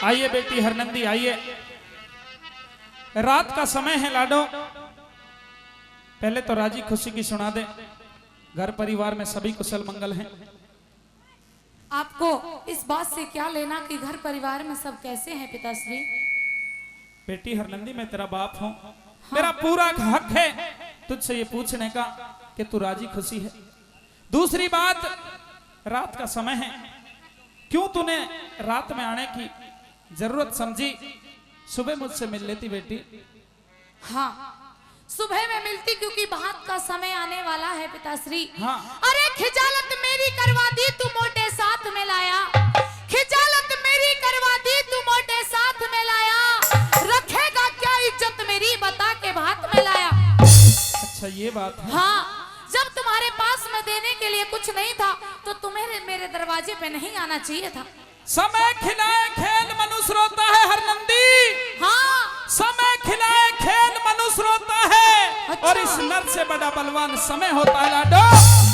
आइए बेटी हरनंदी आइए। रात का समय है लाडो, पहले तो राजी खुशी की सुना दे। घर परिवार में सभी कुशल मंगल हैं। आपको इस बात से क्या लेना कि घर परिवार में सब कैसे हैं पिताश्री? बेटी हरनंदी मैं तेरा बाप हूँ, मेरा पूरा हक है तुझसे ये पूछने का कि तू राजी खुशी है। दूसरी बात, रात का समय है, क्यों तूने रात में आने की जरूरत समझी? सुबह मुझसे मिल लेती बेटी। हाँ, सुबह में मिलती क्योंकि भात का समय आने वाला है पिताश्री। हाँ। अरे खिजालत मेरी करवा दी तू मोटे साथ में लाया, खिजालत मेरी करवा दी तू मोटे साथ में लाया, रखेगा क्या इज्जत मेरी बता के भात में लाया। अच्छा ये बात है। हाँ, जब तुम्हारे पास में देने के लिए कुछ नहीं था तो तुम्हें मेरे दरवाजे पे नहीं आना चाहिए था। समय खिलाए खेल मनुष्य रोता है हरनंदी। हाँ, समय खिलाए खेल मनुष्य रोता है। अच्छा। और इस नर से बड़ा बलवान समय होता है लाडो।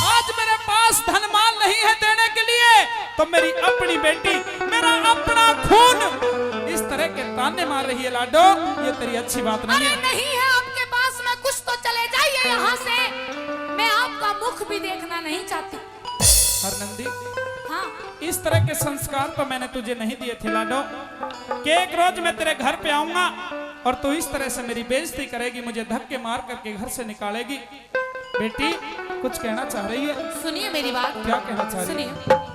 आज मेरे पास धन माल नहीं है देने के लिए, तो मेरी अपनी बेटी, मेरा अपना खून इस तरह के ताने मार रही है लाडो। ये तेरी अच्छी बात नहीं है। नहीं है आपके पास में कुछ तो चले जाइए यहाँ से, मैं आपका मुख भी देखना नहीं चाहती। हरनंदी, हाँ, इस तरह के संस्कार तो मैंने तुझे नहीं दिए थे लाडो, कि एक रोज मैं तेरे घर पे आऊंगा और तू इस तरह से मेरी बेइज्जती करेगी, मुझे धक्के मार करके घर से निकालेगी। बेटी कुछ कहना चाह रही है? सुनिए मेरी बात। क्या कहना चाह रही है? सुनिए।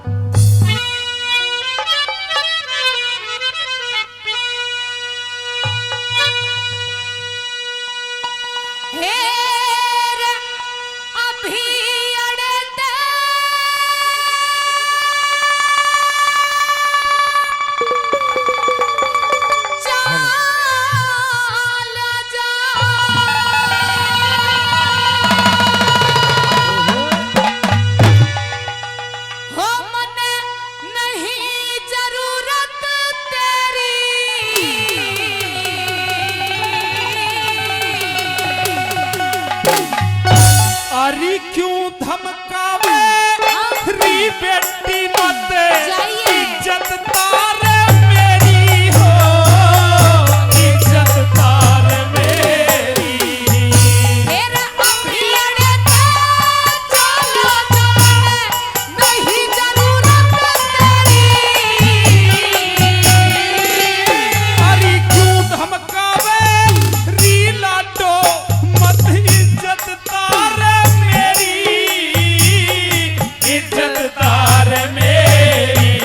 अरे क्यों धमकावे री बेटी मत इज्जत तार मेरी हो, इज्जत तार मेरी। मेरा अभियाने चलो जाने नहीं जरूरत तेरी। अरे क्यों धमकावे री लाडो मत इज्जत तार मेरी, इज्जत तार मेरी।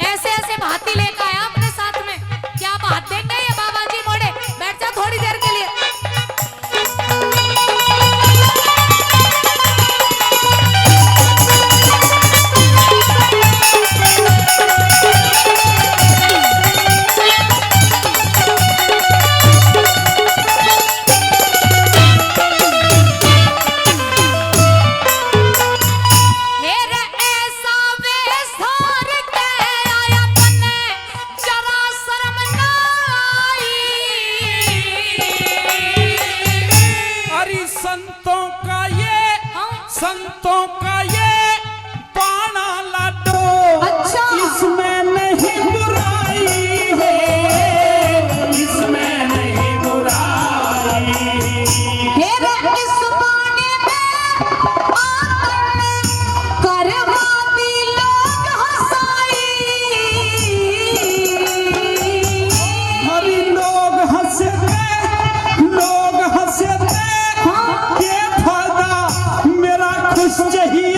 ऐसे ऐसे भाती लेकर आया अपने साथ में, क्या बात देंगे ये बाबा जी मोड़े? बैठ जा थोड़ी देर के लिए। मेरे ऐसा वेसार के आया तने जरा शर्म ना आई। अरे संतों का ये, हाँ? संतों का ये पाना लाडो, अच्छा। इसमें नहीं बुराई है, इसमें नहीं बुराई। मेरे इस पानी में आतने करवाती लोग हंसाई। हरी लोग हंसते, लोग हंसते, ये फायदा मेरा खुश चाहिए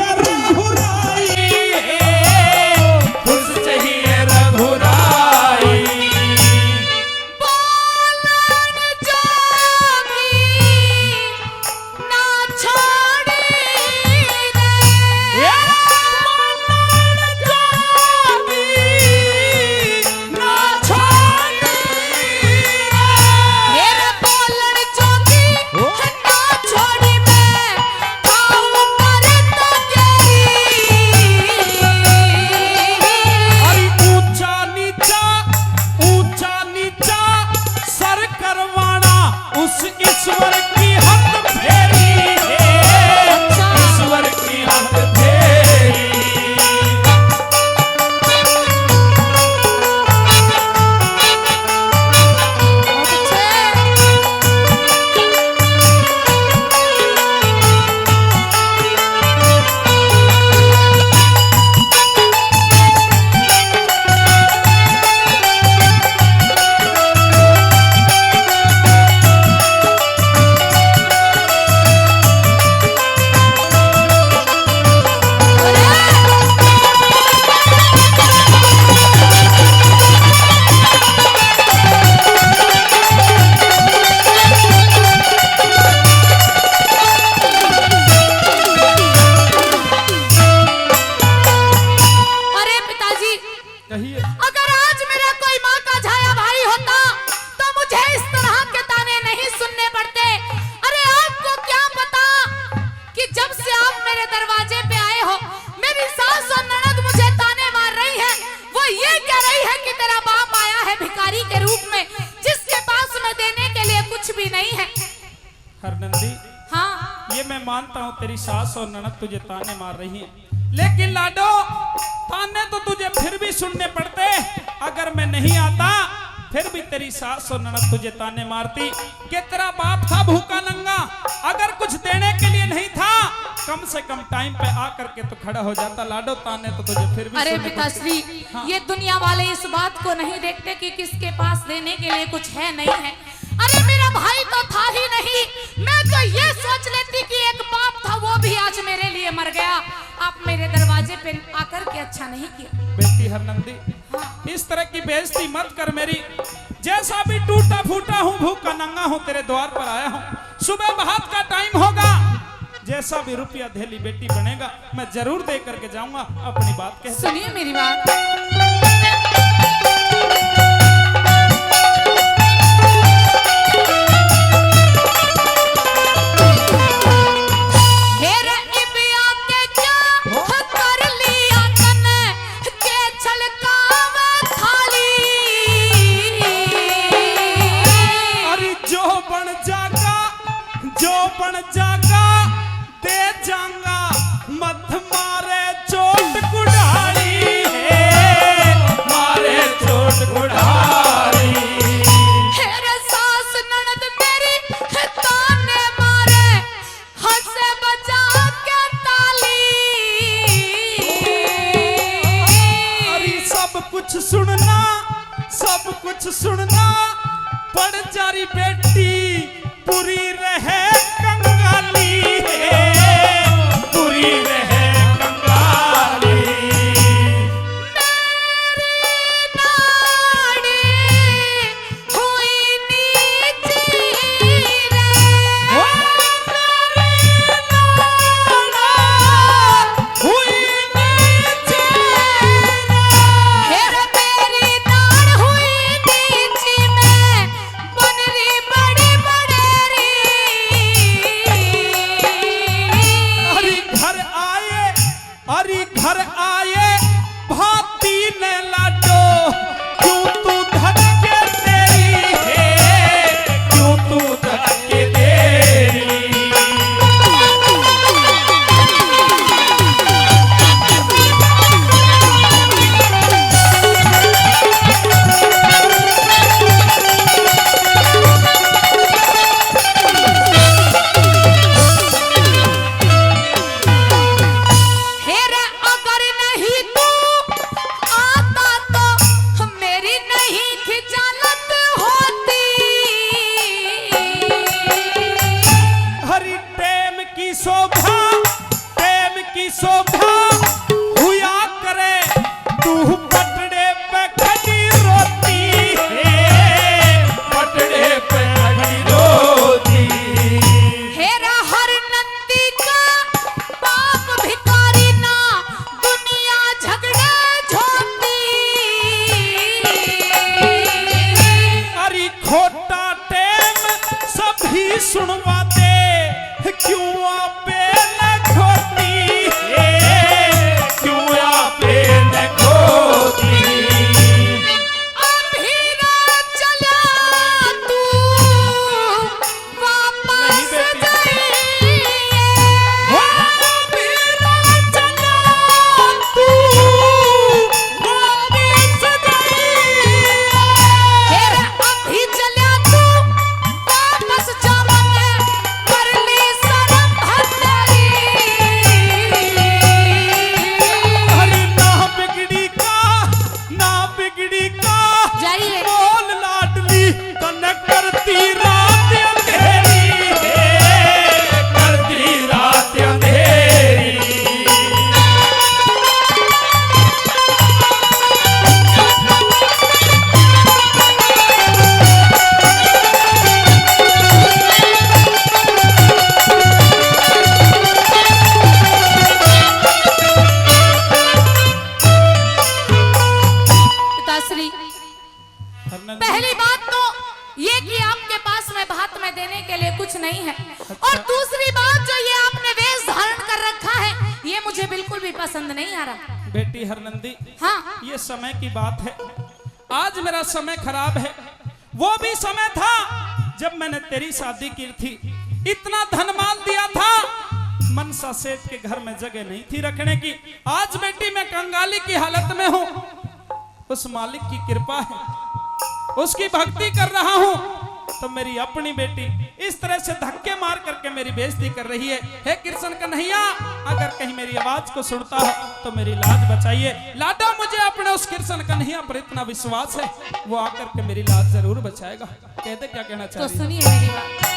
कहिए। अगर आज मेरा कोई माँ का झाया भाई होता तो मुझे इस तरह के ताने नहीं सुनने पड़ते। अरे आपको क्या पता कि जब से आप मेरे दरवाजे पे आए हो मेरी सास और ननद मुझे ताने मार रही है। वो ये कह रही है कि तेरा बाप आया है भिखारी के रूप में जिसके पास में देने के लिए कुछ भी नहीं है। हरनंदी, हाँ, ये मैं मानता हूँ तेरी सास और ननद तुझे ताने मार रही हैं, लेकिन लाडो ताने तो तुझे फिर भी सुनने पड़ते। अगर मैं नहीं आता फिर भी तेरी सास और ननद तुझे ताने मारती कि तेरा बाप था भूखा नंगा, अगर कुछ देने के लिए नहीं था कम से कम टाइम पे आकर के तो खड़ा हो जाता। लाडो ताने तो तुझे फिर भी अरे सुनने पिताश्री, पड़ते। हाँ। ये दुनिया वाले इस बात को नहीं देखते कि किसके पास देने के लिए कुछ है नहीं है। अरे मेरा भाई तो था ही नहीं, मैं तो ये सोच लेती कि एक बाप था वो भी आज मेरे लिए मर गया। आप मेरे दरवाजे पे आकर के अच्छा नहीं किया। बेटी हरनंदी, इस तरह की बेइज्जती मत कर मेरी। जैसा भी टूटा फूटा हूँ, भूखा नंगा हूँ, तेरे द्वार पर आया हूँ। सुबह भात का टाइम होगा, जैसा भी रुपया धेली बेटी बनेगा मैं जरूर दे करके जाऊंगा। अपनी बात कह। सुनिए मेरी बात। बन जागा दे जाऊंगा, मत मारे चोट कुढ़ाड़ी है, मारे चोट कुढ़ाड़ी। हेरे सास ननद मेरी ताने मारे, हंसे बजा के ताली। अरे सब कुछ सुनना, सब कुछ सुनना, पड़ जारी बेटी पूरी रहे कंगाली है, पूरी रहे कंगाली। मेरी नाड़ी हुई नीची रे, ओ मेरी नाड़ा हुई नीची रे। हेरे मेरी नाड़ हुई नीची में बनरी बड़ी बड़ेरी। अरे घर आ श्री हरनंदी, पहली बात तो ये कि आपके पास में भात में देने के लिए कुछ नहीं है, और दूसरी बात जो ये आपने वेश धारण कर रखा है ये मुझे बिल्कुल भी पसंद नहीं आ रहा। बेटी हरनंदी, हाँ ये समय की बात है। आज मेरा समय खराब है। वो भी समय था जब मैंने तेरी शादी की थी, इतना धन माल दिया था, मनसा सेठ के घर में जगह नहीं थी रखने की। आज बेटी मैं कंगाली की हालत में हूँ। उस मालिक की कृपा है, उसकी भक्ति कर रहा हूँ, तो मेरी अपनी बेटी इस तरह से धक्के मार करके मेरी बेइज्जती कर रही है। हे कृष्ण कन्हैया, अगर कहीं मेरी आवाज को सुनता हो तो मेरी लाज बचाइए। लाडो, मुझे अपने उस कृष्ण कन्हैया पर इतना विश्वास है, वो आकर के मेरी लाज जरूर बचाएगा। कहते क्या कहना तो चाहिए? सुनिए मेरी बात।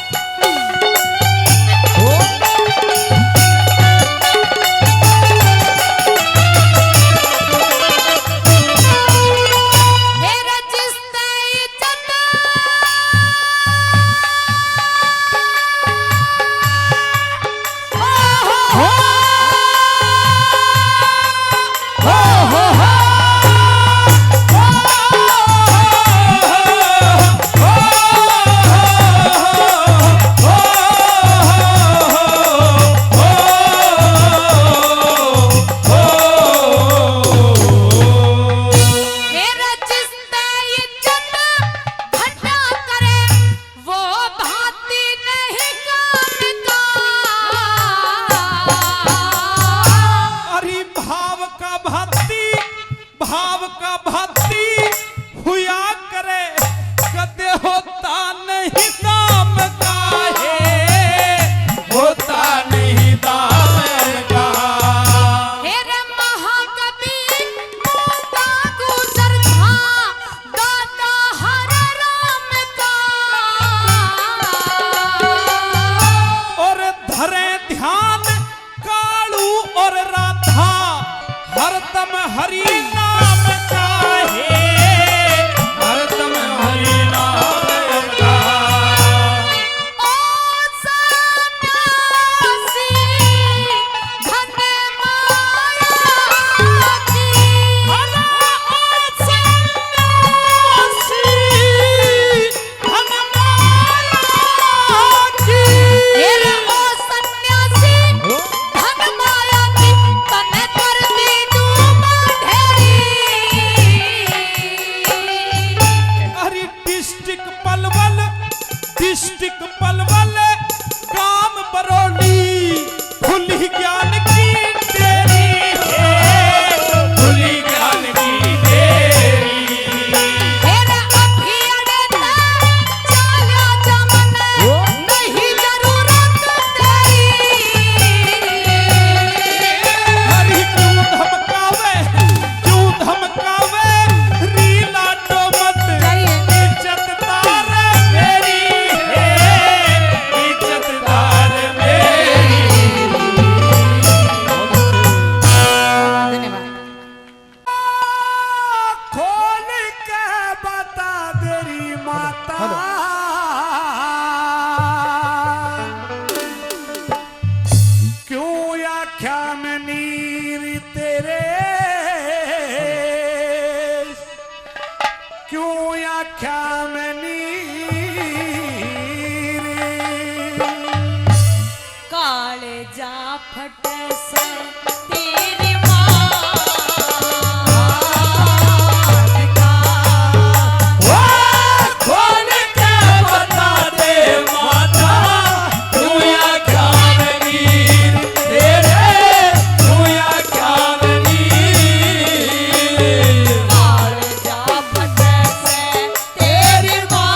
तेरी माँ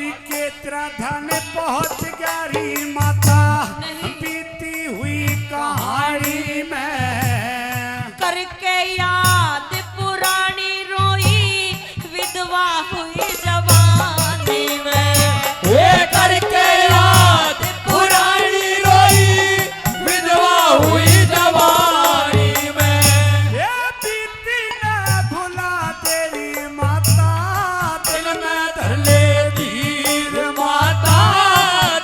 अरे के तेरा ध्यान पहुंच गया री माता नहीं। बीती हुई कहानी में करके याद पुरानी रोई विधवा हुई जवानी में। ये करके याद पुरानी रोई विधवा हुई जवानी में। ये बीती न भुला तेरी माता दिल में धर ले धीर माता,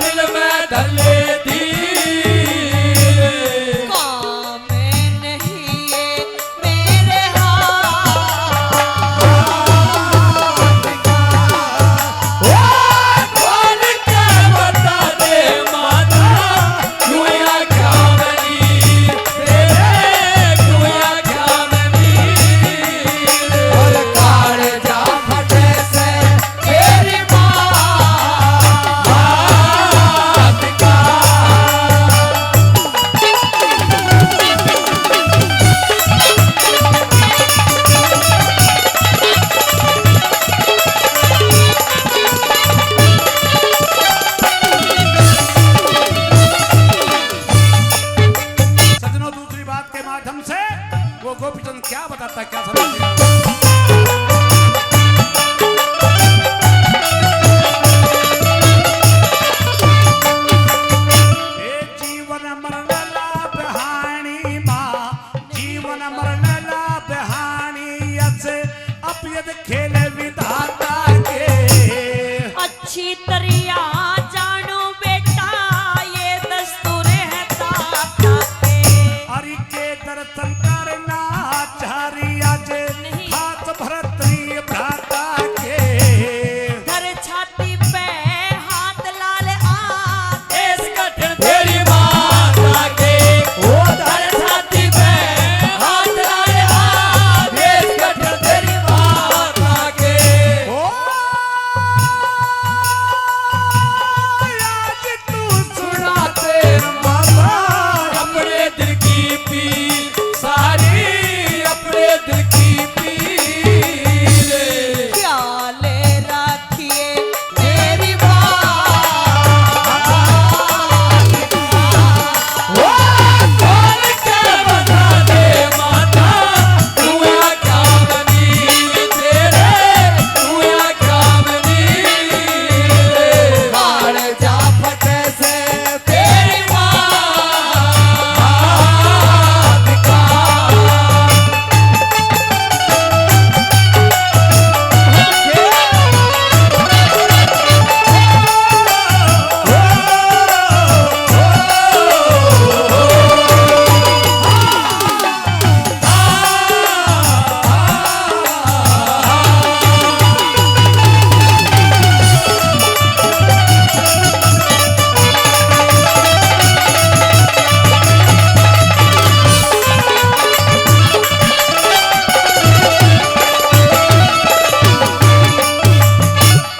दिल में धर ले धीर। काम में नहीं ये मेरे खोल के बता दे माता, क्यों या क्या बनी तेरे, क्यों या क्या बनी। और कालजा फटे से तेरी बात का। सजनों, दूसरी बात के माध्यम से वो गोपीचंद क्या बताता है, क्या समझ जीवन मरण लाभ हानि माँ, जीवन मरण लाभ हानि यस अपयद खेल विधाता के। अच्छी तरिया जानो बेटा ये दस्तूर है दाता के। हरि के दर्शन करना चारी आज नहीं। हाथ भरतरी भ्राता के। घर छाती पे हाथ लाल आ इस कठिन तेरी माता के, वो धर छाती पे हाथ लाए हाथ। इस कठिन तेरी माता के। ओ आज तू सुनाते माता अपने दिल की पीर सारी, अपने दिल की पीर। ख्याल रखिए मेरी बात। वो खोल के बता दे माता, तू या क्या बनी तेरे, तू या क्या बनी। कालजा फटे से तेरी बात का।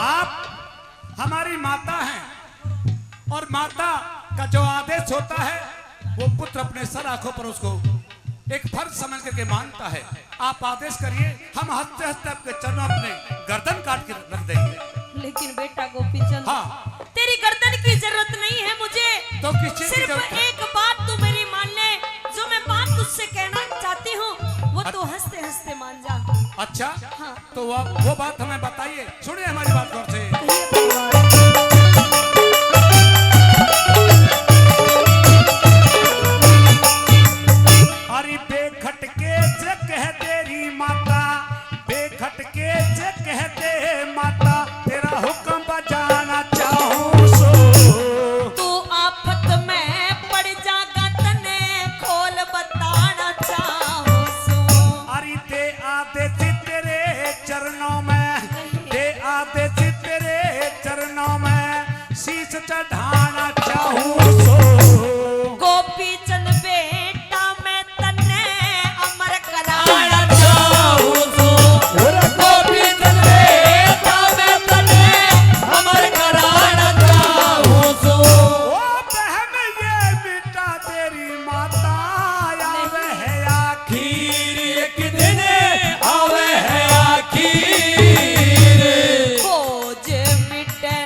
आप हमारी माता हैं और माता का जो आदेश होता है वो पुत्र अपने सर आंखों पर उसको एक फर्ज समझ करके मानता है। आप आदेश करिए, हम हंसते हंसते आपके चरणों अपने गर्दन काट के रख देंगे। लेकिन बेटा गोपीचंद हाँ, तेरी गर्दन की जरूरत नहीं है मुझे। तो किस चीज की सिर्फ जरूरत है? एक बात तू मेरी मान ले। जो मैं बात तुझसे कहना चाहती हूँ वो तू हंसते हंसते मान जा। अच्छा, हाँ। तो वो बात हमें बताइए, सुनिए हमारी बात गौर से। अरे बेखटके से कह तेरी माता, बेखटके से कह दे माता, तेरा हुक्म बजाना चाहूं सो। तू आफत में पड़ जागा तने खोल बताना चाहूं सो। अरे दे आदेश तेरे चरणों में, दे आदेश तेरे चरणों में शीश चढ़ाना चाहूं सो। गोपीचंद बेटा मैं तन्ने अमर कराना चाहूं सो। गोपीचंद बेटा मैं तने अमर कराना चाहूं सो। ओ बहन ये बेटा तेरी माता आवे है खीर एक दिन आवे है आखिर। खोज मिटे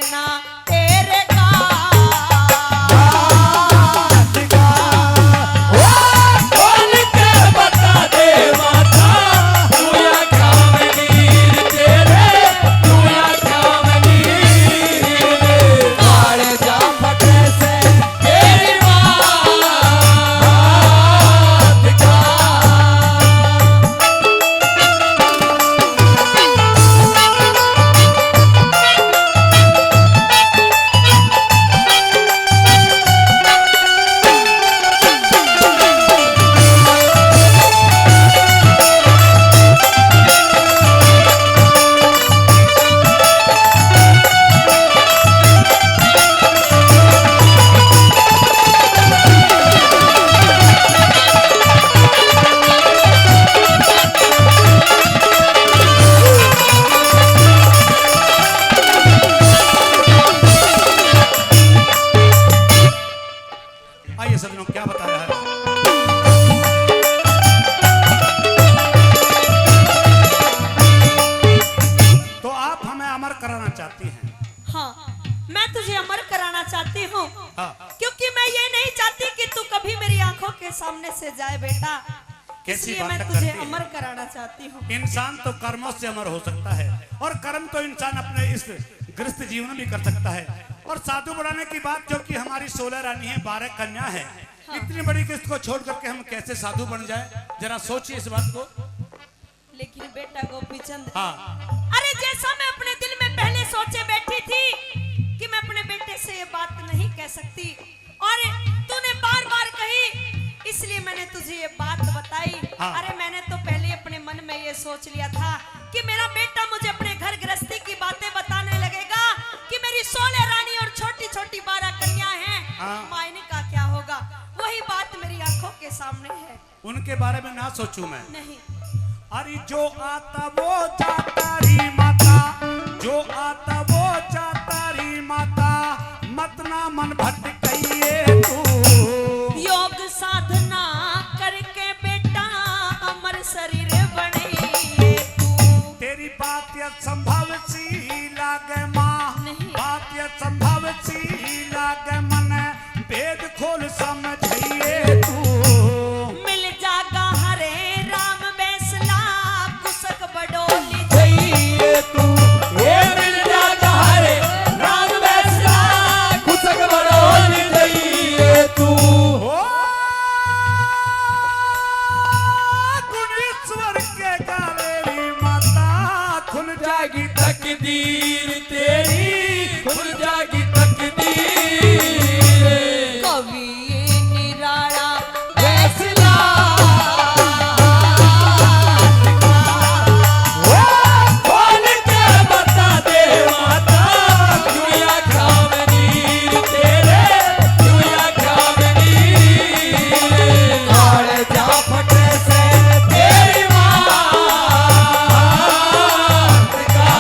कराना चाहती हैं। हाँ, मैं तुझे अमर कराना चाहती हूँ, हाँ। क्योंकि मैं ये नहीं चाहती कि तू कभी मेरी आंखों के सामने से जाए बेटा। कैसी इसलिए बातें मैं तुझे करती है? अमर कराना चाहती हूँ। इंसान तो कर्मों से अमर हो सकता है, और कर्म तो इंसान अपने इस गृहस्थ जीवन में कर सकता है। और साधु बढ़ाने की बात, जो कि हमारी 16 रानी है, 12 कन्या है, इतनी बड़ी किस्त को छोड़ करके हम कैसे साधु बन जाए? जरा सोचिए इस बात को। लेकिन बेटा गोपीचंद, हाँ, अरे जैसा मैं अपने दिल में पहले सोचे बैठी थी कि मैं अपने बेटे से ये बात नहीं कह सकती, और तूने बार बार कही, इसलिए मैंने तुझे ये बात बताई। हाँ। अरे मैंने तो पहले अपने मन में ये सोच लिया था कि मेरा बेटा मुझे अपने घर गृहस्थी की बातें बताने लगेगा कि मेरी 16 रानी और छोटी छोटी 12 कन्या हैं, हाँ। मायने का क्या होगा। वही बात मेरी आंखों के सामने है। उनके बारे में ना सोचूं मैं। नहीं, अरे जो आता वो जाता री माता, जो आता वो जाता री माता, मत ना मन भटकाइए तू। योग साधना करके बेटा अमर शरीर बने तू। तेरी बात ये संभव सी लागे माँ, नहीं। बात ये संभव सी लागे मन, भेद खोल समझिए तू। मिल जागा हरे राम बैसला कुसक बडोली चाहिए तू, ये मिल जागा हरे राम बैसला कुसक बड़ोली चाहिए तू। ओ गुणेश्वर के गालेरी माता, खुल जाएगी तकदीर तेरी, खुल जागी तकदीर। कवि निराला फैसला खोल के बता दे माता, दुनिया खामनीर तेरे, दुनिया खामनीर। काल जा फटे से तेरी मात का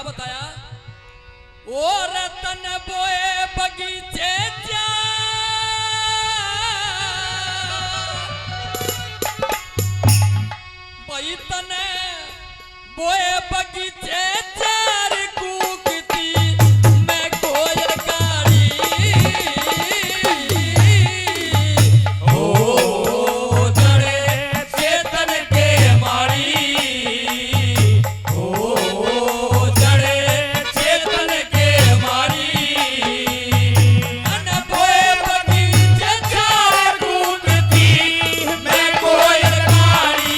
बताया ओ रतन बोए बगीचे जा भाई तने बोए बगीचे चार कूकती मैं कोयल कारी ओ जड़े चेतन के मारी ओ जड़े चेतन के मारी अन बोए बगीचे चार कूकती मैं कोयल कारी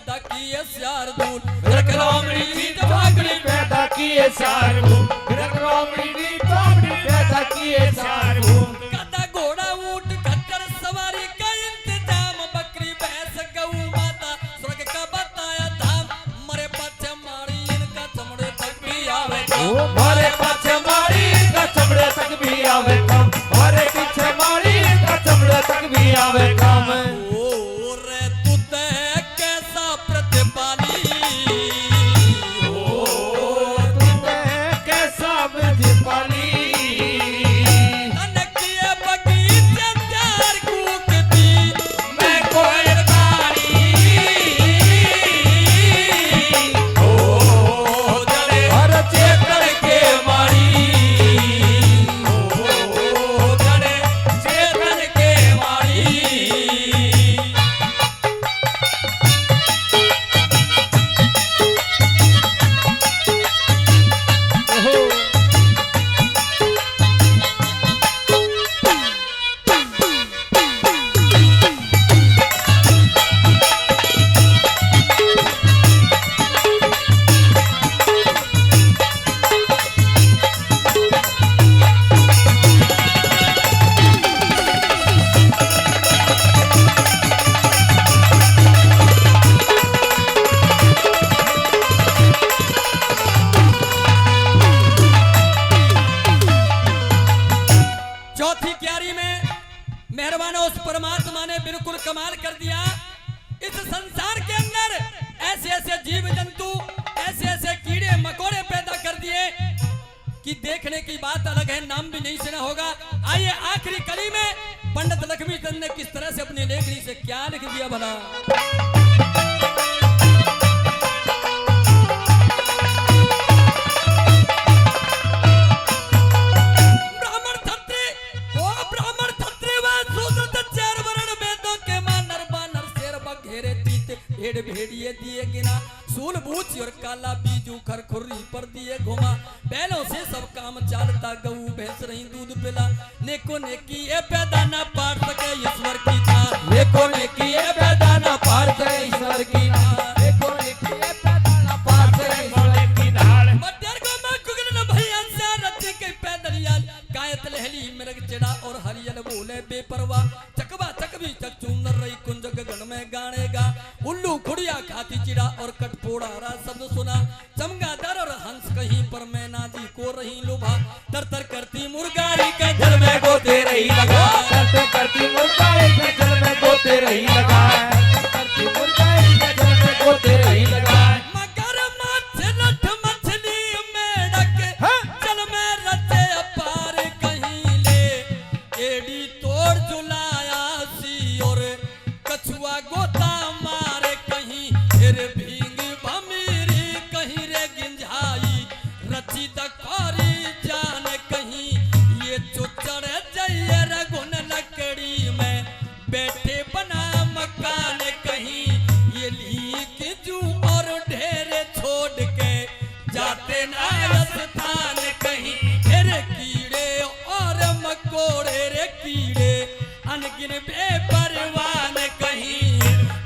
पैदा किए सार दूल रखरामणी रीत भागड़ी पैदा किए सारू रखरामणी रीत भागड़ी पैदा किए सारू गधा घोड़ा ऊंट खच्चर सवारी का इंतजाम बकरी भैंस गऊ माता स्वर्ग का बताया धाम मरे पाछे मारी इनका चमड़े तक भी आवे ओ मारे पाछे मारी का चमड़े तक भी आवे काम मारे पीछे मारी का चमड़े तक भी आवे काम ओ रे तू ते कैसा प्रतिपाली कैसा प्रतिपाली अनकिए बगीचे चार कूकती मैं कोई बारी ओ जड़े हर चेतन के मारी ओ जड़े चेतन के मारी चौथी क्यारी में मेहरबान उस परमात्मा ने बिल्कुल कमाल कर दिया। इस संसार के अंदर ऐसे ऐसे जीव जंतु ऐसे ऐसे कीड़े मकोड़े पैदा कर दिए कि देखने की बात अलग है, नाम भी नहीं सुना होगा। आइए आखिरी कड़ी में पंडित लक्ष्मीचंद ने किस तरह से अपनी लेखनी से क्या लिख दिया भला। ब्राह्मण क्षत्रिय ओ ब्राह्मण क्षत्रिय व शूद्र चार वर्ण वेदों के मां नर बानर शेर बग घेरे तीत भेड़ भेड़िए दिए गिना सूल बूच और काला बीजू खर खुर्री पर दिए घुमा बैलों से सब काम चालता गऊ भैंस रही दूध पिला नेको नेकी ये पैदा ना पार सके ईश्वर की थार देखो ने किए पैदा ना पार करे ईश्वर की नार देखो ने किए पैदा ना पार करे ईश्वर की नार मटर को मैं कुगन न भैया से रत्ती के पैदलियाल कायत लहली मिर्ग चिड़ा और हरियल बोले बेपरवाह चकवा चकवी चकचूनर रही कुंज गगन में गानेगा उल्लू खुड़िया खाती चिड़ा और कटपोड़ा रा शब्द सुना चमगादड़ और हंस कहीं पर मैना जी को रही लुभा तर तर करती मुर्गारी के जल में गोते रही लगा करती मुर्गा एक जल में गोते रही लगा करती मुर्गा एक जल में गोते रही लगा मगर मछलठ मछली मेढक जल में रचे अपार कहीं ले एड़ी तोड़ झुलाया सी और कछुआ गोता मारे कहीं रे भींग भमीरी कहीं रे गिंझाई रची दकारी जान कहीं ये चुचड़ जइए रघुन लकड़ी में बैठे बना मकान कहीं ये लीक जू और ढेरे छोड़ के जाते ना स्थान कहीं रे कीड़े और मकोड़े रे कीड़े अनगिन बेपरवान कहीं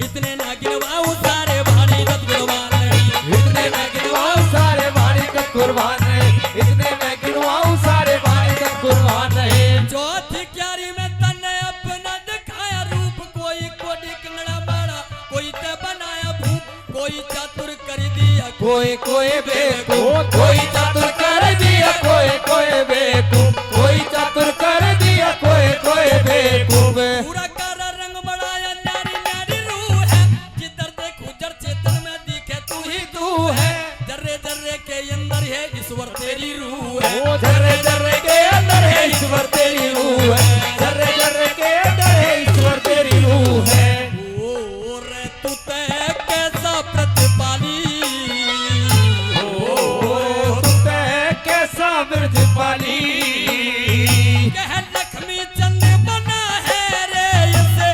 इतने ना गिनवाऊ सारे भारी रत गुणवान नहीं इतने मैं गिनवाऊं सारे वाणी का कुर्बान है इतने मैं गिनवाऊं सारे वाणी का कुर्बान है चौथी क्यारी में तन्ने अपना दिखाया रूप कोई कोडी कंगड़ा मारा कोई ते बनाया भूप कोई चातुर कर दिया कोई कोई बेवकूफ कोई चातुर कर दिया कोई बेवकूफ कोई चातुर कर दिया कोई बेवकूफ पूरा कारा रंग बढ़ाया नारी नारी रूह है जिधर देखो जर चेतन में दिखे तू ही तू है जर्रे जर्रे के अंदर है ईश्वर तेरी रूह है ओ जर्रे जर्रे के अंदर है ईश्वर तेरी रूह है जर्रे जर्रे के अंदर है ईश्वर तेरी रूह है ओ रे तू ते कैसा प्रतिपाली ओ तू ते कैसा मिर्ज पाली कह लक्ष्मी चंद बना है रे इसे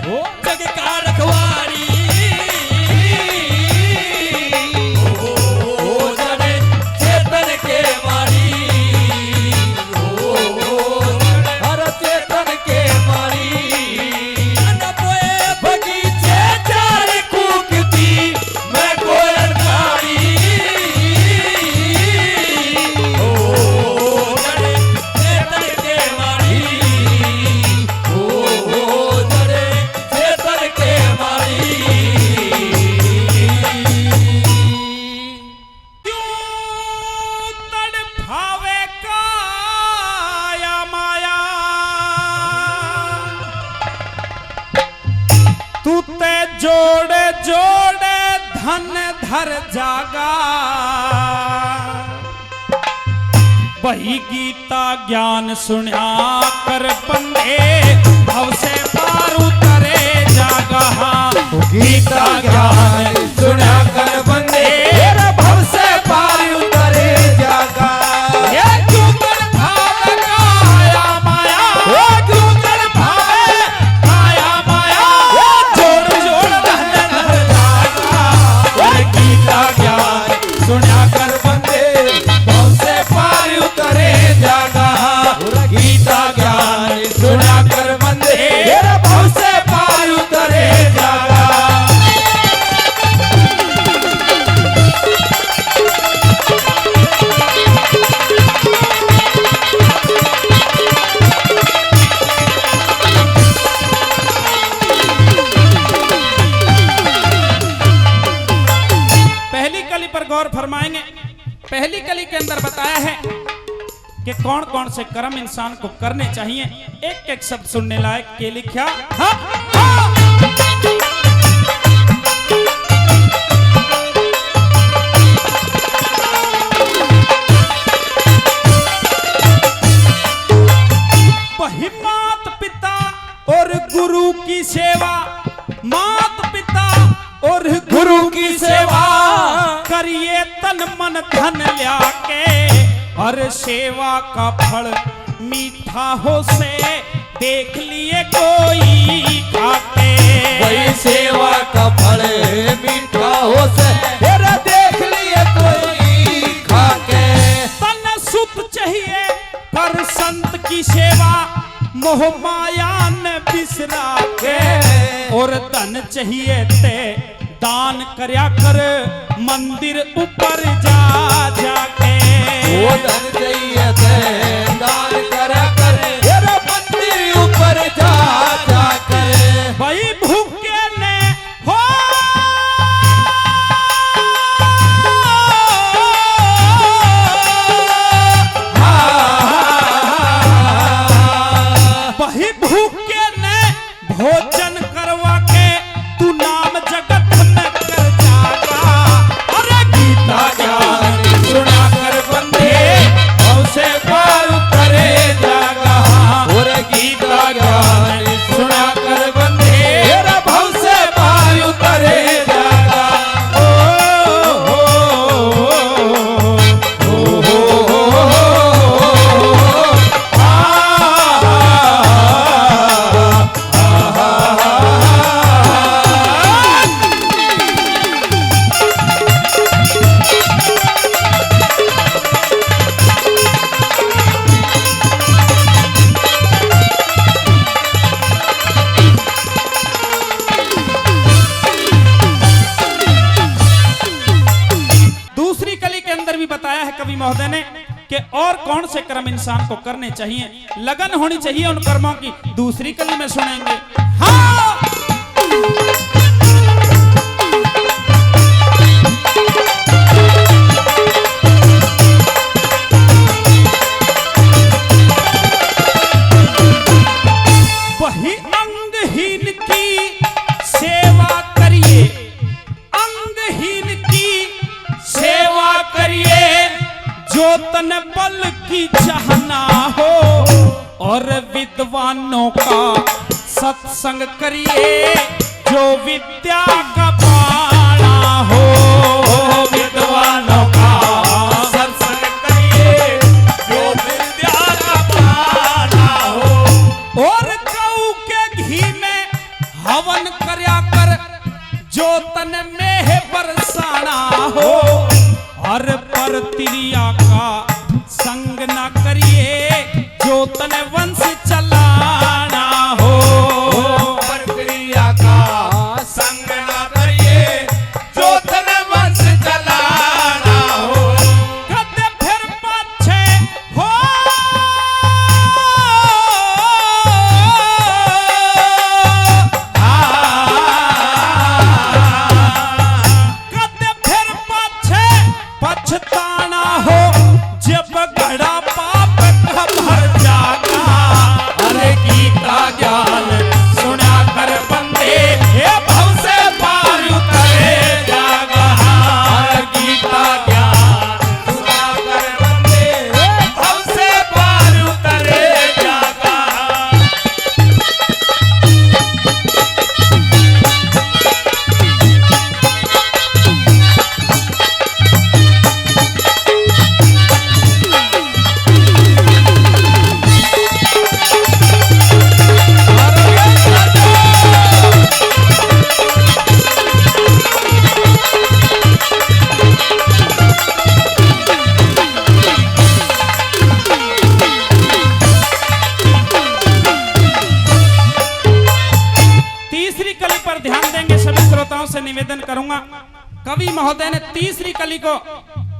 जग का रखवारी ओ जड़े चेतन के मारी धन धर जागा, वही गीता ज्ञान सुना कर बंदे भव से पार उतरे जागा। गीता ज्ञान सुना कर बंदे भव से पार उतरे जागा। ये क्यों कर भाव काया माया, ये क्यों कर भाव काया माया, जोड़ जोड़ धन धर जागा। और गीता ज्ञान सुना कर बंदे भव से पार उतरे जागा। गीता ज्ञान सुना कर बंदे भव से पार उतरे जागा। पहली कली पर गौर फरमाएंगे। पहली कली के अंदर बताया है कि कौन कौन से कर्म इंसान को करने चाहिए। एक एक शब्द सुनने लायक के लिखा। हाँ, हाँ। वही मात पिता और गुरु की सेवा, मात पिता और गुरु की सेवा करिए तन मन धन लिया के, और सेवा का फल मीठा हो से देख लिए कोई खाके। वही सेवा का फल मीठा हो से देख लिए कोई खाके। तन सुत चाहिए पर संत की सेवा, मोह माया न बिसरा के, और धन चाहिए ते दान करया कर मंदिर ऊपर जा जाके। वो धन चाहिए थे दान करा कर मंदिर ऊपर जा जाकर। भाई भूखे ने हो वही भूखे ने भोजन करवा के तू नाम जगत में कर जागा। अरे गीता ज्ञान सुना कर बंदे भव से पार उतरे जागा। और गीता ज्ञान सुना कर बंदे भव से पार उतरे जागा। दूसरी कली के अंदर भी बताया है कवि महोदय ने कि और कौन से कर्म इंसान को करने चाहिए, लगन होनी चाहिए उन कर्मों की। दूसरी कली में सुनेंगे। हाँ वही अंगहीन की सेवा करिए, अंगहीन की सेवा करिए, जो तन बल की चाहना हो, और विद्वानों का सत्संग करिए, जो विद्या का पाना हो। विद्वानों का सत्संग करिए, जो विद्या का पाना हो। और गऊ के घी में हवन करया कर, जो तन में है बरसाना हो, और पर तिरिया का संग न करिए, जो तन वंश चलाना हो। प्रक्रिया का संग न करिए, जो तन वंश चलाना हो। कदे फिर पाछे हो कदे फिर पाछे पछताना हो, चाहूंगा, कवि महोदय ने तीसरी कली को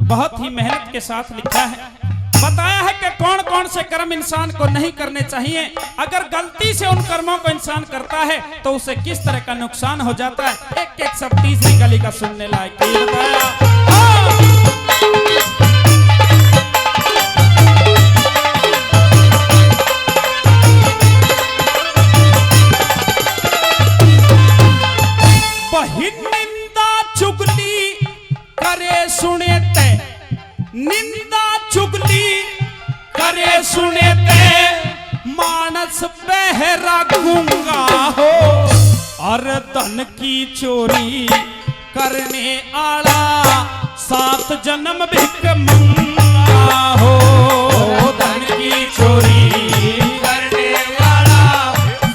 बहुत ही मेहनत के साथ लिखा है, बताया है कि कौन कौन से कर्म इंसान को नहीं करने चाहिए, अगर गलती से उन कर्मों को इंसान करता है तो उसे किस तरह का नुकसान हो जाता है। एक एक सब तीसरी कली का सुनने लायक ये बताया। निंदा चुगली करे सुने ते, निंदा चुगली करे सुने ते, मानस बहरा गूंगा हो, और धन की चोरी करने आला 7 जन्म भिख मंगा हो। धन की चोरी करने वाला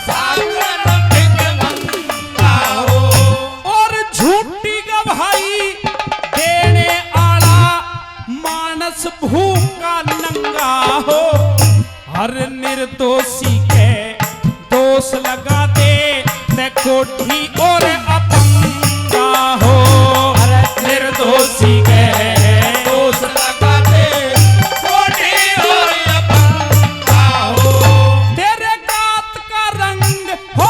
7 जन्म भिख मंगा हो, और झूठी गवाही देने आला मानस भूखा नंगा हो, हर निर्दोषी के दोष लगा दे ते कोठी और अपंगा हो। हर निर्दोषी के दोष लगा दे कोठी और अपंगा हो, तेरे गात का रंग हो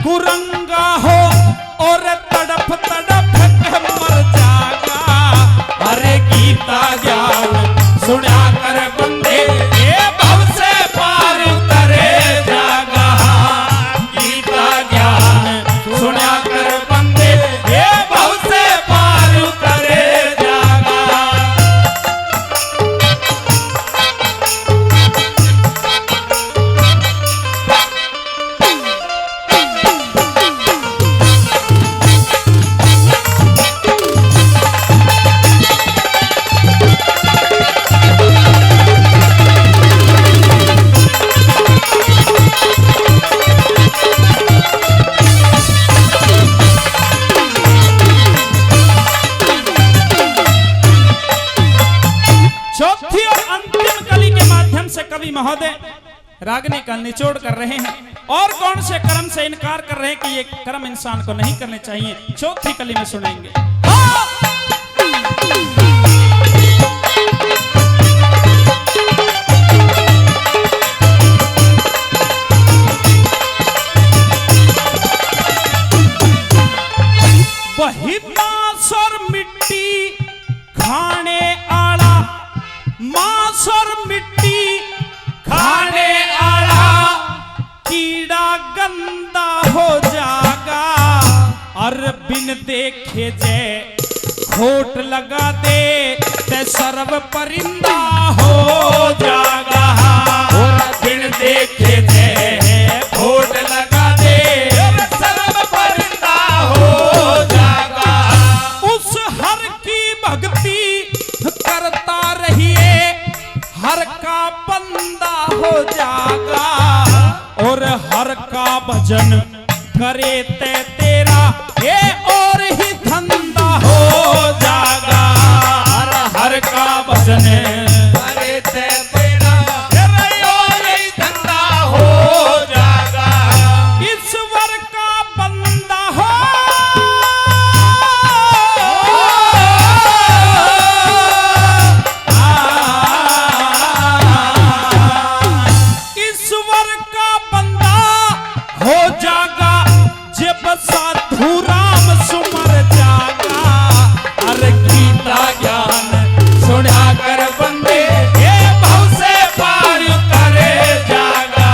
कुरंगा हो, और तड़प तड़प के मर जागा। अरे गीता ज्ञान सुना कर बंदे ये भव से पार उतरे जागा। गीता ज्ञान सुना कर बंदे ये भव से पार उतरे जागा। चौथी और अंतिम कली के माध्यम से कवि महोदय रागनी का निचोड़ कर रहे हैं, और कौन से कर्म से इनकार कर रहे हैं कि ये कर्म इंसान को नहीं करने चाहिए। चौथी कली में सुनेंगे। वही मांस और मिट्टी खाने आला, मांस और मिट्टी खाने आला, कीड़ा गंदा हो जागा। और बिन देखे जे खोट लगा दे ते सर्व परिंदा हो जागा। और बिन देखे जे खोट लगा दे सर्व परिंदा हो जागा। उस हर की भक्ति करता रहिए, हर का बंदा हो जागा। और हर का भजन करे ते तेरा ये और ही धंधा हो जागा। हर का भजन करे ते तेरा ये और ही धंधा हो जागा। ईश्वर का बंदा हो, ईश्वर का बंदा हो जागा जब साधु राम सुमर जागा। अरे गीता ज्ञान सुना कर बंदे ये भव से पार उतरे जागा।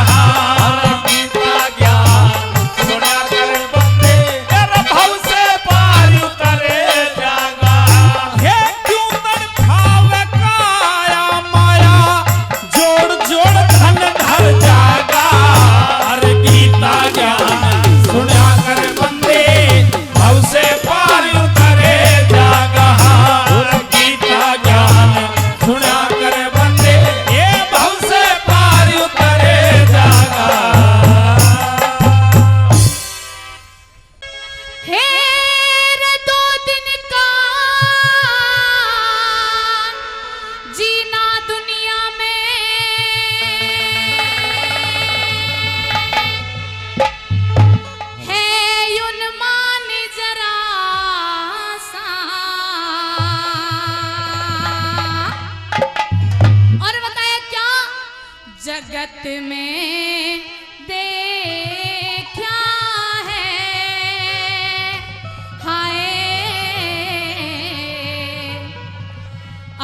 अरे गीता ज्ञान सुना कर बंदे ये भव से पार उतरे जागा। ये क्यों तड़फावे काया माया, जोड़ जोड़ धन धर जागा। अरे गीता ज्ञान सुना कर बंदे जगत में देखा है, हाय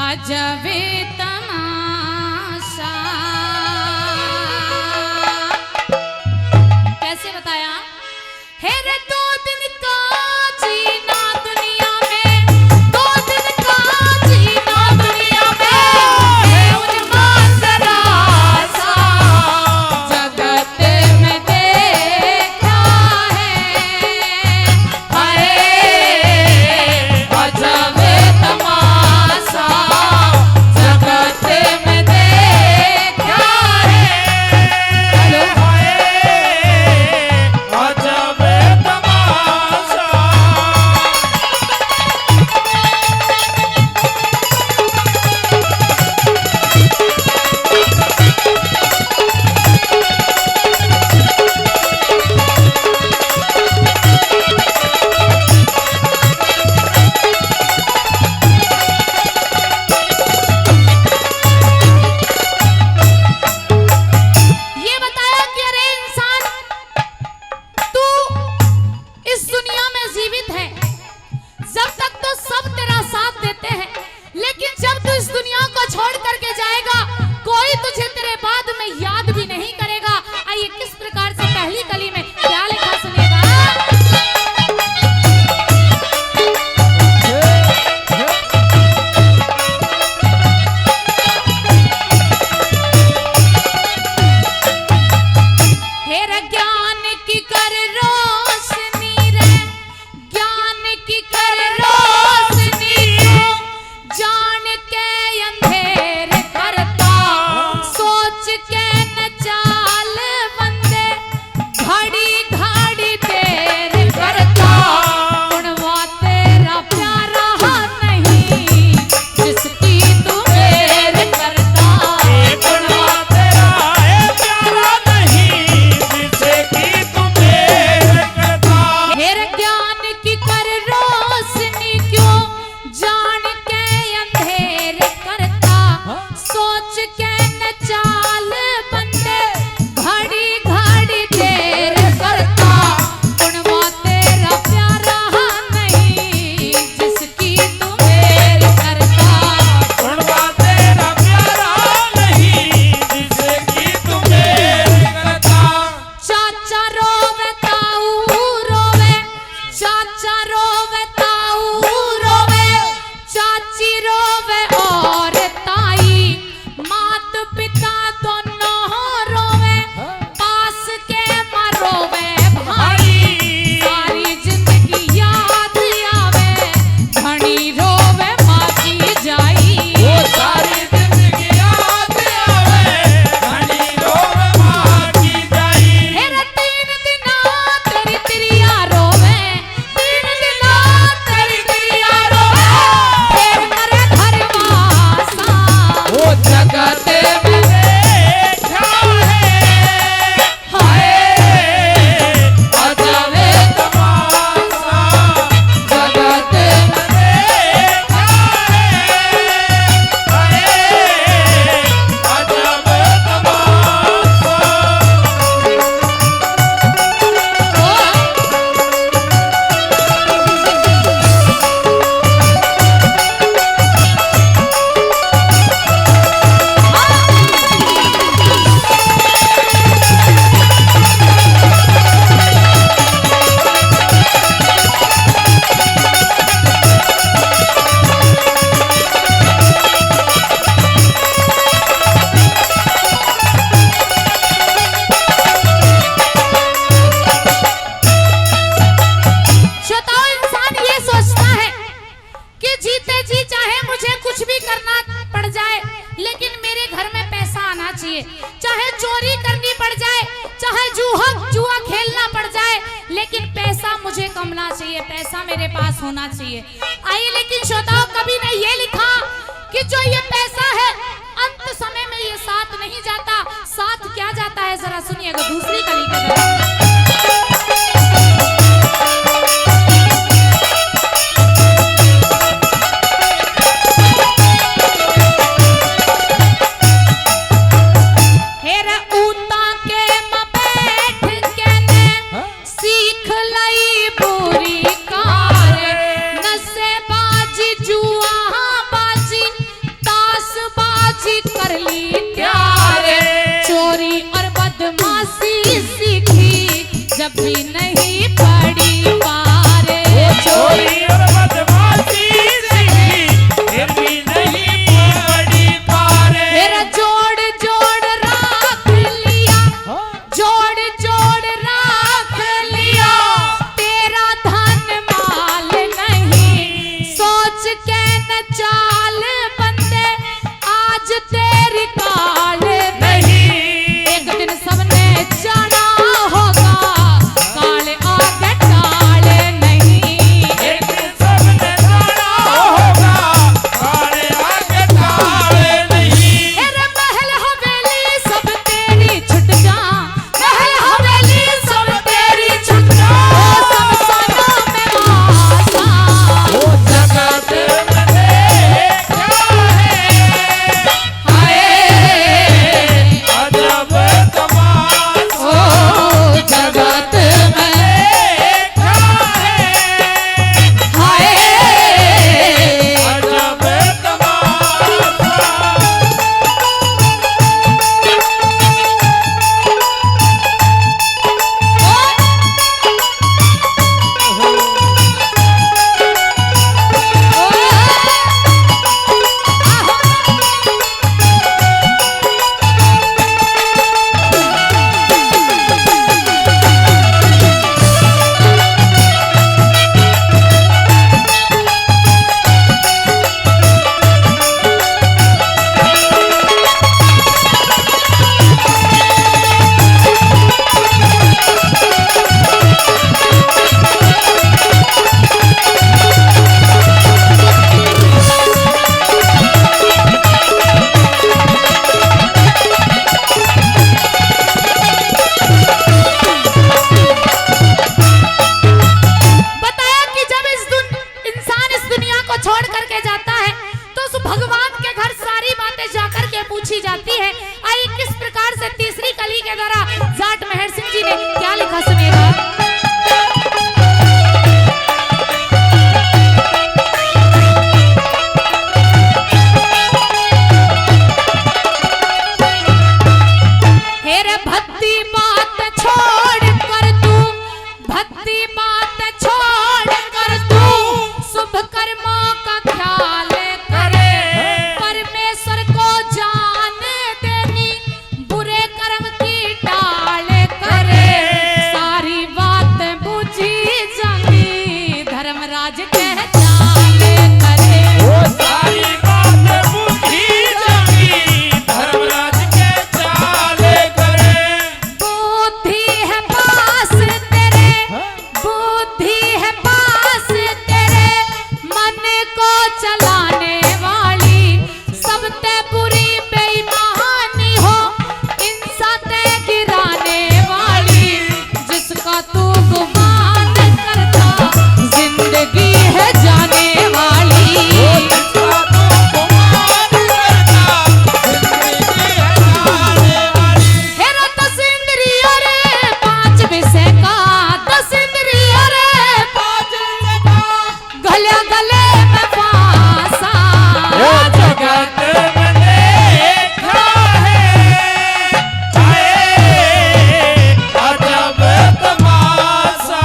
अजब तमाशा। कैसे बताया? हे रे 2 दिन का जीना दुनिया में, 2 दिन का जीना दुनिया में, है उन्माद रासा जगत में देखा है, हाय अजब तमाशा जगत में देखा है। हेलो अजब तमाशा। ये बताया कि अरे इंसान, तू इस दुनिया में जीवित है, जब तक तो सब तेरा साथ देते हैं, लेकिन जब तू इस दुनिया को छोड़ करके जाएगा, कोई तुझे तेरे बाद में याद भी नहीं करेगा। आइए किस प्रकार से पहली कली में क्या लिखा सुनेगा। हेरा ज्ञान की कर रोशनी रे, ज्ञान की कर रोशनी को जान के अंधेर करता, सोच के न चाल बंदे घड़ी घड़ी देर करता, गुणवा तेरा प्यारा नहीं जिसकी तू मेर करता, गुणवा तेरा है प्यारा नहीं जिसे कि तू मेर करता। हेर ज्ञान की कर रोशनी क्यों जान के अंधेर करता, सोच के न चाल बंदे घड़ी घड़ी देर करता, गुणवा तेरा प्यारा नहीं जिसकी तू मेर करता। गुणवा तेरा प्यारा नहीं जिसे कि तू मेर करता। चाचा रोवे ताऊ रोवे, चाचा रोवे ताऊ रोवे, चाची रोवे और ताई, मात पिता दोनों रोवे, पास के माँ रोवे भाई, सारी जिंदगी याद आवे, घनी रोवे माँ की जाई। वो सारी जिंदगी याद आवे, घनी रोवे माँ की जाई। हेरा 3 दिना तेरी तिरिया रोवे, 3 दिना तेरी तिरिया रोवे, फिर करे घर वासा। वो जगत में देखा है, हाय अजब तमाशा जगत में देखा है, हाय अजब तमाशा। श्रोताओ, इंसान ये सोचता है कि जीते जी चाहे मुझे कुछ भी करना पड़ जाए, लेकिन मेरे घर में पैसा आना चाहिए, चाहे चोरी करनी पड़ जाए, चाहे जुआ खेलना पड़ जाए, लेकिन पैसा मुझे कमना चाहिए, पैसा मेरे पास होना चाहिए। आइए, लेकिन श्रोताओं, कभी ने ये लिखा कि जो ये पैसा है अंत समय में ये साथ नहीं जाता, साथ क्या जाता है, जरा सुनिएगा दूसरी कली के दौरान। हेर आज कर ली प्यार, चोरी और बदमाशी सीखी जब भी नहीं पड़ी पार। चोरी और बदमाशी सीखी फिर भी नहीं पड़ी पार। मेरा जोड़ जोड़ रख लिया, जोड़ जोड़ रख लिया, तेरा धन माल नहीं, सोच के न चाल बंदे आज तेरी काल नहीं। एक दिन सबने जाना होगा काले आगे टाल नहीं। एक दिन सबने जाना होगा काले आगे काले नहीं। तेरे महल हवेली सब तेरी छुट जा, महल हवेली सब तेरी छुट जा, सब सना में वासा। वो जगत में देखा है हाय अजब तमाशा। ओ जगत में देखा है हाय अजब तमाशा। बताया कि जब इंसान इस दुनिया को छोड़ करके जाता है तो उस भगवान के घर सारी बातें जाकर के पूछी जाती है। आइए किस प्रकार से तीसरी कली के द्वारा जाट मेहर सिंह जी ने क्या लिखा सुनिएगा। हेरे भक्ति बात छोड़ कर तू, भक्ति बात छोड़ कर तू, शुभ कर्मों का ख्याल करे, परमेश्वर को जान देनी, बुरे कर्म की टाल करे। सारी बात बुझी जानी, धर्मराज कह चाल करे। वो सारी बात बुझी जानी, धर्मराज के चाल करे। बुद्धि है पास तेरे, बुद्धि है पास तेरे, मन को चलाने वाली, सब ते बुरी बेईमानी हो, इंसान ते गिराने वाली, जिसका तू गुमान करता जिंदगी है जाने वाली। जिसका तू गुमान करता जिंदगी है जाने वाली। हेरा 10 इंद्रियों रे 5 विषय का, 10 इंद्रियों रे 5 विषय का, गले गले में फांसा। वो जगत में देखा है हाय अजब तमाशा।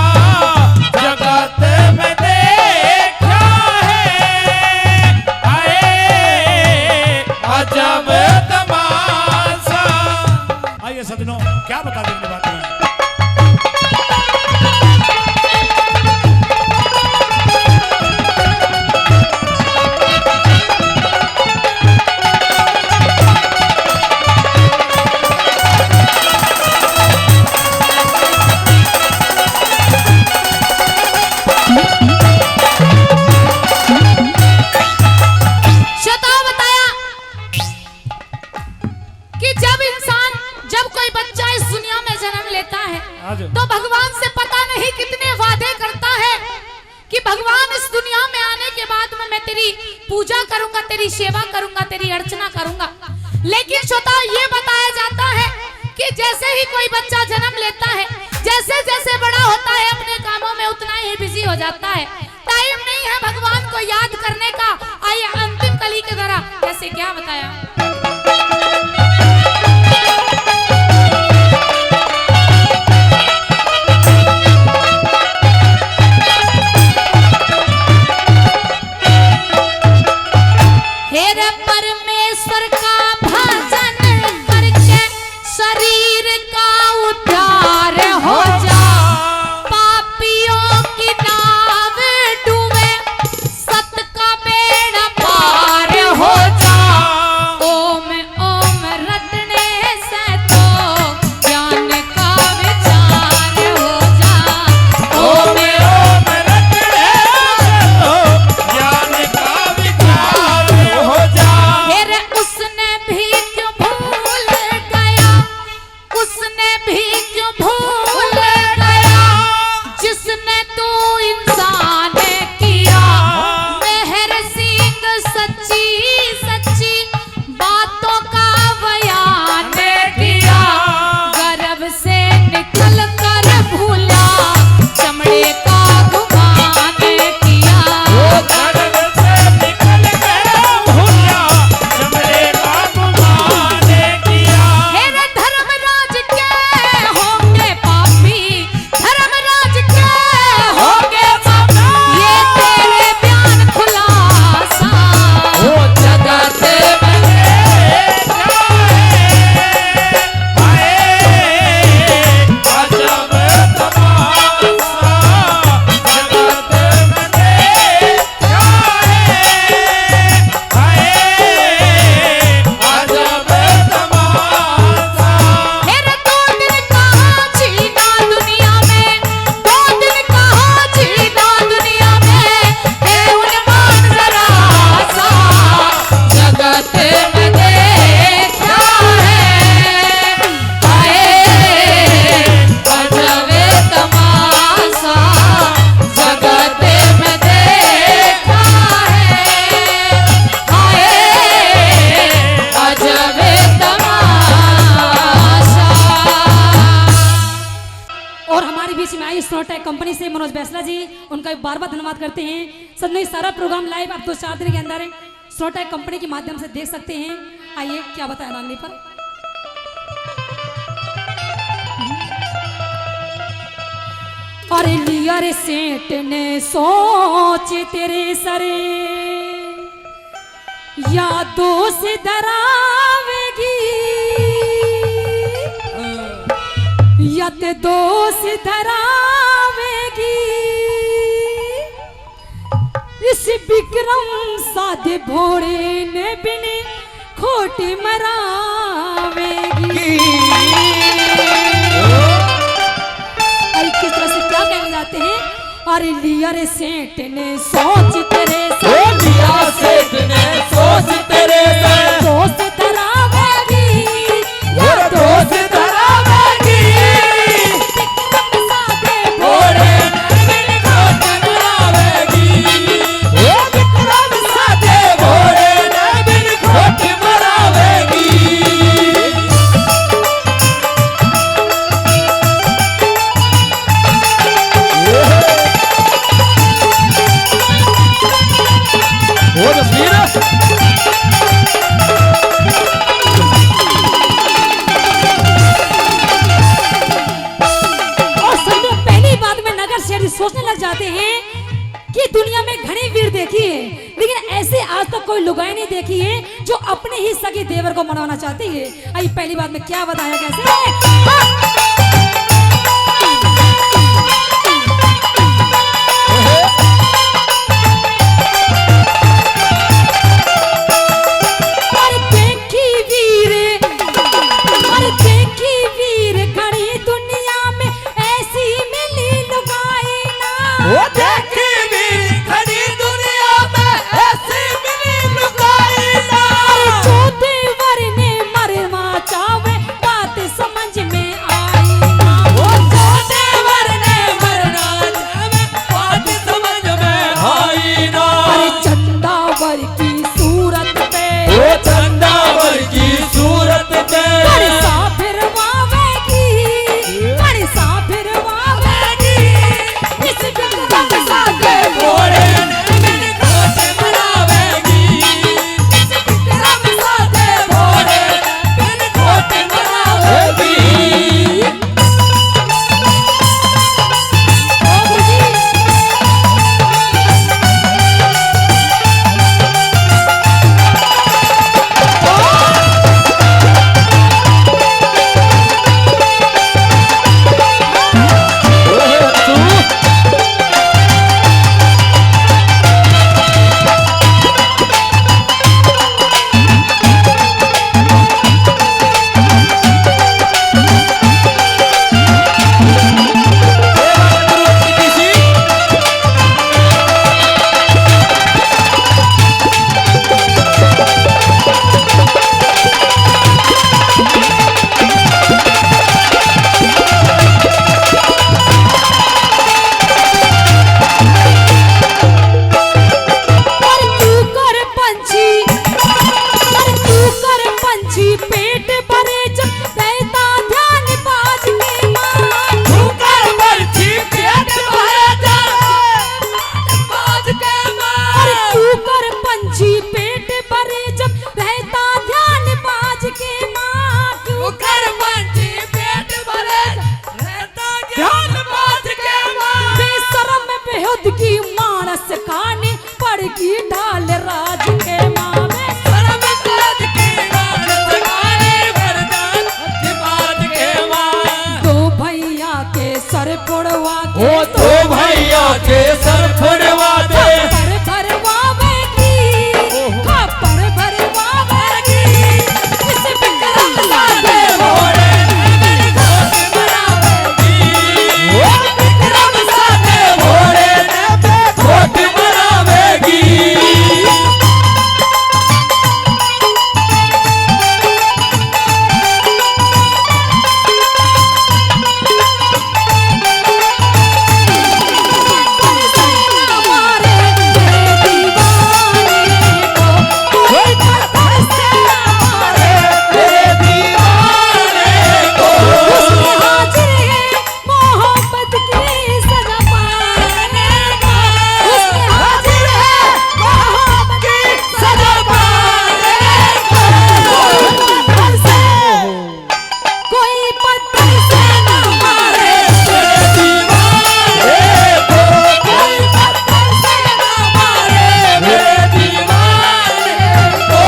जगत में देखा है हाय अजब तमाशा। आइए सजनों, क्या बता दें इनके बारे में। शता बताया कि जब कोई बच्चा इस दुनिया में जन्म लेता है तो भगवान से पता नहीं कितने वादे करता है कि भगवान इस दुनिया में आने के बाद मैं तेरी पूजा करूंगा, तेरी सेवा करूंगा, तेरी अर्चना करूंगा। लेकिन श्रोता ये बताया जाता है कि जैसे ही कोई बच्चा जन्म लेता है, जैसे जैसे बड़ा होता है अपने कामों में उतना ही बिजी हो जाता है, टाइम नहीं है भगवान को याद करने का। आइए अंतिम कली के द्वारा कैसे क्या बताया। भी क्यों भूल गया, उसने भी क्यों भूल गया जिसने तू इंसान किया। मेहर सिंह सच्ची सच्ची बातों का बयान किया, गर्भ से निकल कर भूला चमड़े का गुमान किया। गर्भ से निकल कर भूला चमड़े का गुमान किया। हेरे धर्मराज के होंगे पापी, धर्मराज के होंगे पापी, ये तेरे बयान खुलासा। वो जगत बने जाए, अजब तमाशा। जगत बने जाए, अजब तमाशा। हेरे 2 दिन कहाँ जीना दुनिया में, 2 दिन कहाँ जीना दुनिया में, है उन्मान जरा सा। जगत में देखा है, हाय अजब तमाशा। जगत में देखा है, हाय अजब तमाशा। और हमारे बीच में आई स्नोटेक कंपनी से मनोज बैसला जी, उनका भी बार बार धन्यवाद करते हैं। सर ये सारा प्रोग्राम लाइव आप 2-4 दिन के अंदर स्नोटेक कंपनी के माध्यम से देख सकते हैं। आइए क्या बताया मांगने पर। अरे लिया रे सेठ ने सोच तेरे सरे, यादों से डरावेगी, यत दोष धरावेगी। इस विक्रम साधे भोरे ने बिने खोटी मरावेगी। अरे किस तरह से क्या कहने जाते हैं। अरे लिया रे सेठ ने सोच तेरे से, लिया सेठ ने सोच तेरे से, दोस्त धरावेगी, वो दोस्त धरावेगी। विक्रम साधे भोरे बिन खोट मरावेगी, वो विक्रम साधे भोरे बिन खोट मरावेगी। वो तस्वीर और समझो पहली बात में नगर शहरी सोचने लग जाते हैं कि दुनिया में घनी वीर देखी है, लेकिन ऐसे आज तक कोई लुगाई नहीं देखी है जो अपने ही सगे देवर को मनवाना चाहती है। आई पहली बात में क्या बताया कैसे। अरे देखी वीर, अरे देखी वीर घनी दुनिया में ऐसी मिली लुगाई ना। वो देखी भी खड़ी दुनिया में ऐसी मिली लुगाई ना। जो देवर ने मरवा चावे बात समझ में आ के माँ क्यों कर बंटी पेट भरे रहता ज्ञान बाज के माँ बेशरम बेहुद की मानस खाने पड़गी ढाल राज के माँ में शर्म बाज के माँ सगाने वरदान बाज के माँ दो भैया के सर फोड़वा के ओ तो भैया के सर फोड़वा दे खप्पर भरवावेगी खप्पर भरवावेगी इस विक्रम साथे घोड़े ने घोट बनावेगी ओ विक्रम साथे घोड़े ने घोट बनावेगी हमारे दीवाने को कोई पत्थर से न मारे तेरे दीवाने को उसमें हाजिर है मोहब्बत की सजा पाने का उसमें हाजिर है मोहब्बत की सजा पाने का कोई पत्थर से न मारे तेरे दीवाने को कोई पत्थर से न मारे तेरे दीवाने को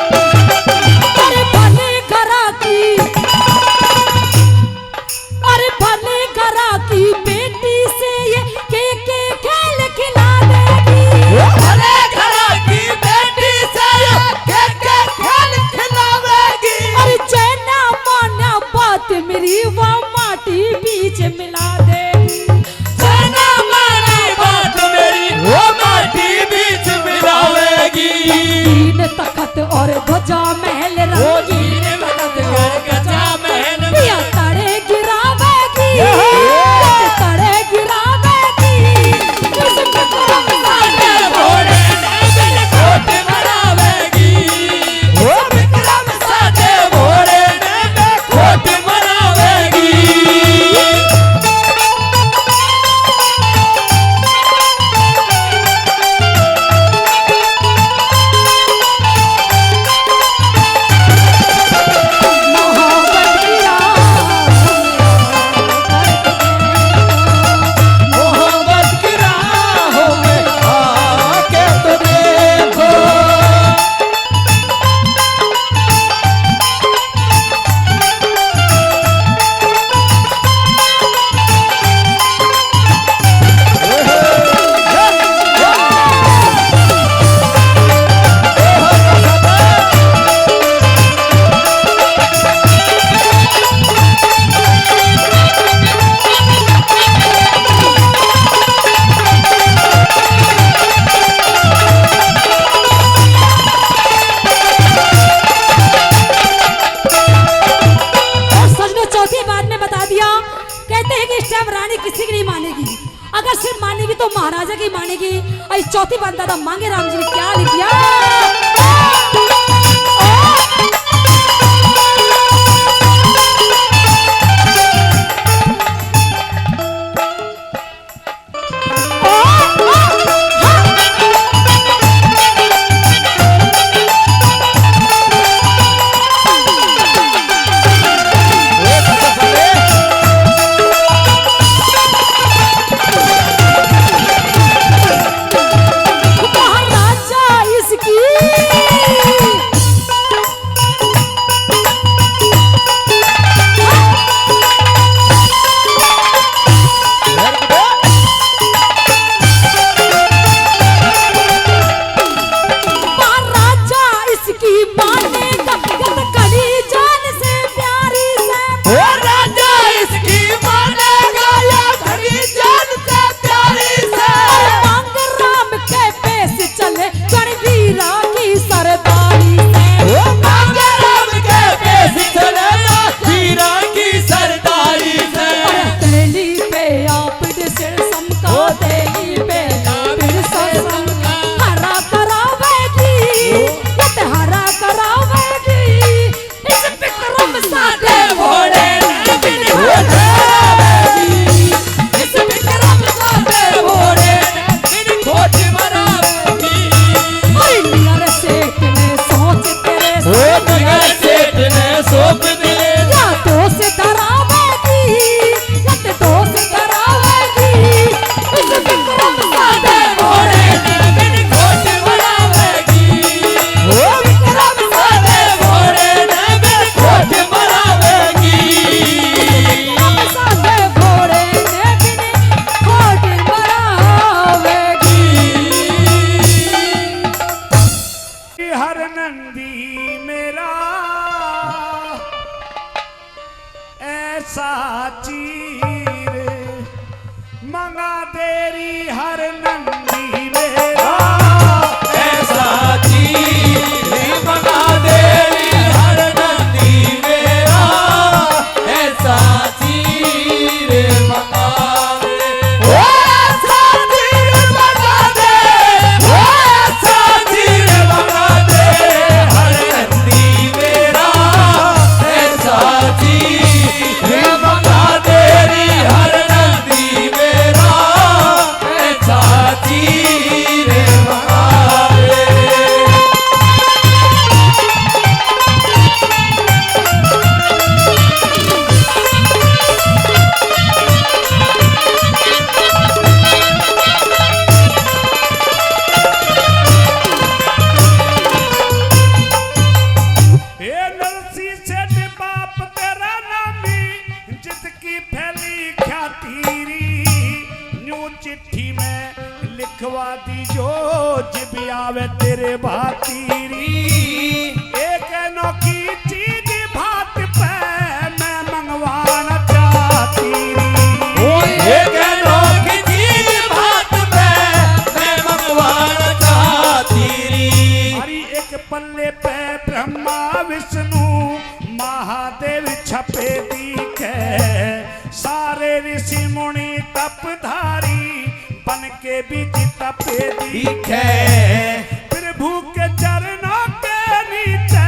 अरे भले घरा की अरे भले घरा की बेटी से ये के खेल खिला देगी भले घरा की बेटी से के खेल खिलावेगी अरे चैना माना बात मेरी वो माटी बीच मिला देगी जाना माना बात मेरी वो माटी बीच मिलावेगी तीन तखत और ध्वजा महल वो रंगी तीन वक्त कर गजा महल में पिया तड़े गिरावेगी तड़े गिरावेगी उस विक्रम साथे घोड़े ने घोट बनावेगी वो विक्रम साथे घोड़े ने घोट बनावेगी मोहब्बत किया मोहब्बत की राहों में आके तो देखो और सजनो चौथी बात में बता दिया कहते हैं कि इस टाइम रानी किसी की नहीं मानेगी अगर सिर्फ मानेगी तो महाराजा की मानेगी और इस चौथी बात दादा मांगे राम जी ने क्या लिख दिया महाराजा इसकी हर नंदी मेरा ऐसा चीर मंगा तेरी हर नंदी मेरा ऐसा चीर मंगा देरी हर नंदी मेरा ऐसा चीर मंगा दे ओ ऐसा चीर मंगा दे ओ ऐसा चीर मंगा दे हर नंदी मेरा ऐसा चीर मंगा देरी हर नंदी मेरा ऐसा चीर मंगा दे हे नरसी सेठ बाप तेरा नामी जिसकी फैली ख्यातीरी न्यू चिट्ठी में लिखवा दी जो जिब आवे तेरे भातीरी एक अनोखी चीज भात पे मैं मंगवाना चाहती एक अनोखी चीज भात पे मैं मंगवाना चाहती री हरी एक पल्ले पे ब्रह्मा विष्णु महादेव छपे दिखे सारे ऋषि मुनि तपधारी बन के बीच तपे दिखे प्रभु के चरणों के नीचे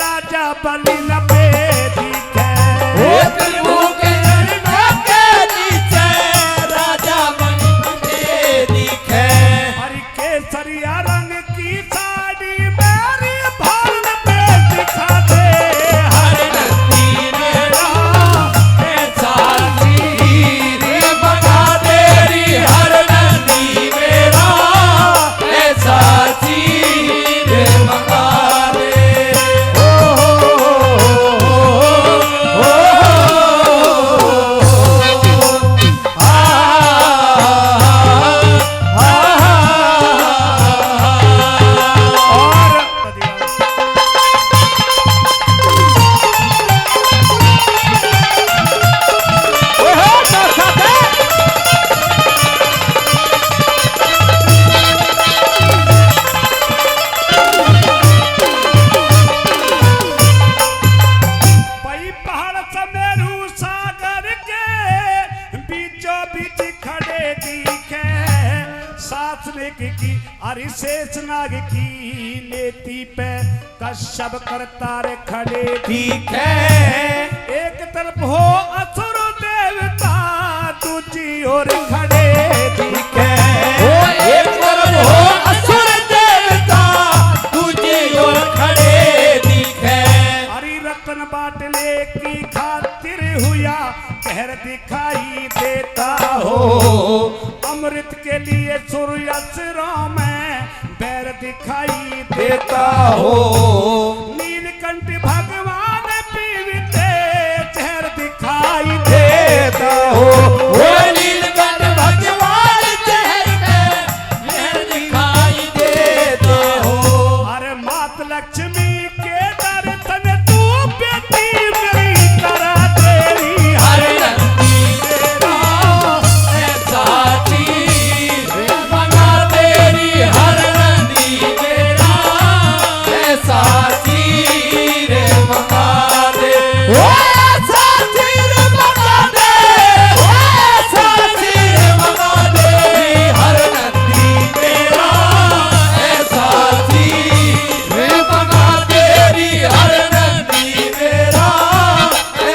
राजा बलि लपे दिखे प्रभु के चरणों के नीचे राजा बन के दिखे हरि केसरिया रंग की साड़ी मेरी भाल पे दिखा दे हर नंदी मेरा ऐसा चीर मंगा देरी हर नंदी मेरा ऐसा चीर मंगा दे पई पहाड़ समेरू सागर के बीचों बीच खड़े दिखे सास नेक की हरि शेष नाग की नेति पे कश्यप करतार खड़े दिखे एक तरफ हो असुर देवता दूजी ओर खड़े दिखे एक तरफ हो असुर देवता दूजी ओर खड़े दिखे हरि रतन बाटले की खातिर हुआ कहर दिखाई देता हो अमृत के लिए सूर्य असुरों में बैर दिखाई देता हो नीलकंठ भगवान पीवते जहर दिखाई देता हो वो नीलकंठ भगवान चेहरे पे लहर दिखाई देता हो अरे मात लक्ष्मी के दर्शन तू बेटी मेरी करा तेरी हर नंदी मेरा ऐसा चीर मंगा तेरी हर नंदी मेरा ऐसा चीर मंगा दे ओ ऐसा चीर मंगा दे ओ ऐसा चीर मंगा दे हर नंदी मेरा ऐसा चीर मंगा तेरी हर नंदी मेरा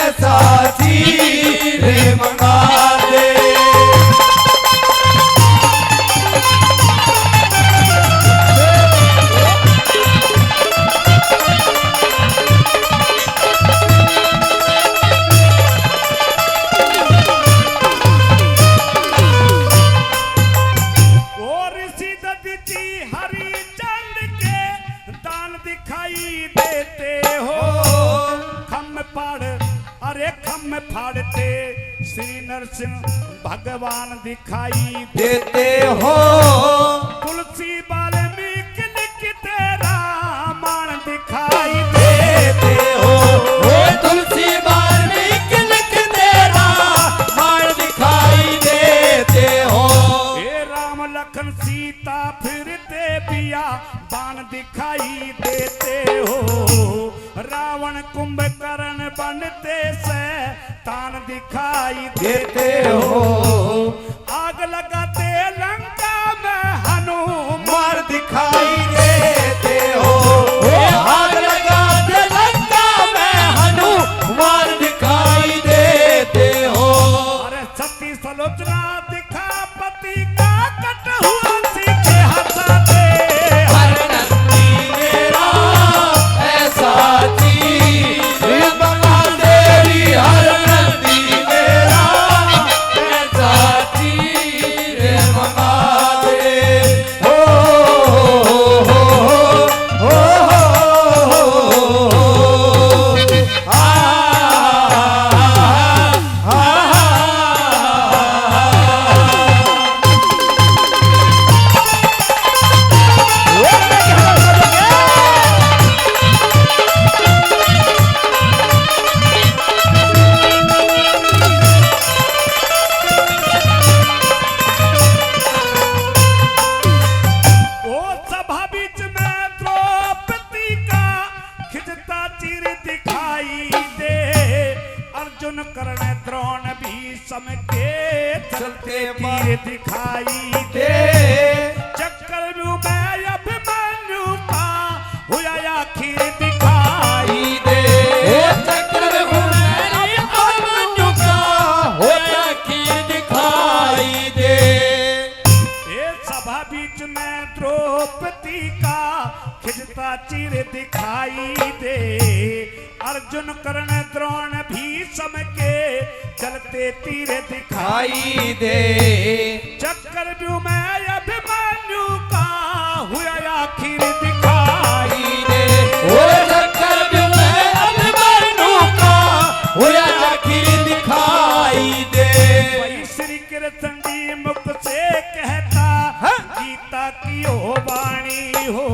ऐसा चीर मंगा दे और ऋषि दधीची हरि चंद के दान दिखाई देते हो खम पाड़ अरे खम फाड़ते श्री नरसिंह भगवान दिखाई देते हो तुलसी वाल्मीकि लिखते राम कुंभकर्ण बनते से तान दिखाई देते हो, आग लगाते लंका में हनुमान दिखाई देते हो, आग लगाते लंका में हनुमान दिखाई देते हो। अरे सती सलोचना दिखा पति का कट हुआ सीधे हंसाते हर नंदी मेरा ऐसा चीर बना तेरी, हर नंदी मेरा ऐसा चीर बना दे। हो ओ सभा बीच में द्रौपदी का खिंचता चीर दिखाई दे, अर्जुन कर्ण द्रोण भीष्म के चलते तीर दिखाई दे। चक्रव्यूह में अभिमन्यु का हुआ आखिर दिखाई दे चक्रव्यूह में अभिमन्यु का होया खीर दिखाई दे। ये सभा बीच में द्रौपदी का खिंचता चीर दिखाई दे, अर्जुन कर्ण द्रोण भीष्म के चलते तीर दिखाई दे चक्रव्यूह में अभिमन्यु का हुआ आखिर दिखाई दे। वो चक्रव्यूह में अभिमन्यु का होया आखिर दिखाई दे। वही श्री कृष्ण जी मुख से कहता गीता की हो वाणी हो,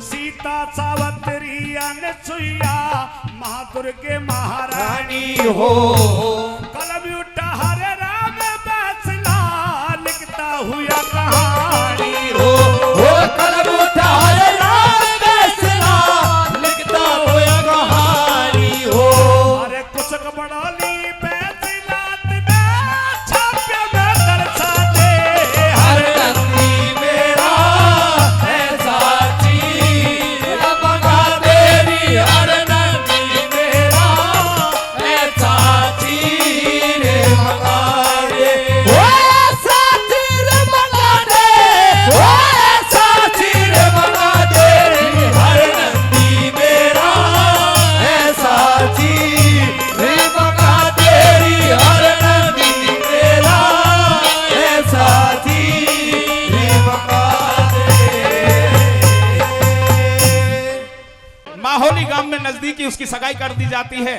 सीता सावत्री अनसुईया महादुर्गे महारानी हो कलम उठा हरे राम बैसला लिखता हुआ कहानी हो, वो कलम उठा हरे राम बैसला लिखता हुआ कहानी हो। अरे कुछ बड़ा ली बैसला छापे में दर्शाते हर नंदी मेरा ऐसा चीर बना तेरी, हर नंदी मेरा ऐसा चीर बना दे। वो ऐसा चीर बना दे, वो ऐसा चीर बना दे, हर नंदी मेरा ऐसा चीर बना तेरी, हर नंदी मेरा ऐसा चीर बना दे। माहौली गांव में नजदीकी उसकी सगाई कर दी जाती है।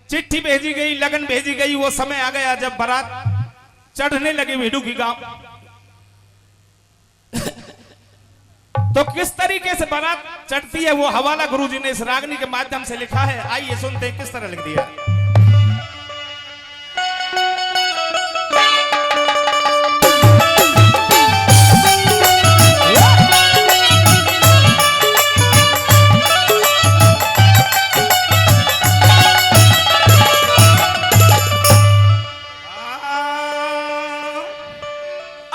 चिट्ठी भेजी गई, लगन भेजी गई। वो समय आ गया जब बारात चढ़ने लगी भिडू की गांव। तो किस तरीके से बारात चढ़ती है वो हवाला गुरुजी ने इस रागनी के माध्यम से लिखा है। आइए सुनते हैं किस तरह लिख दिया।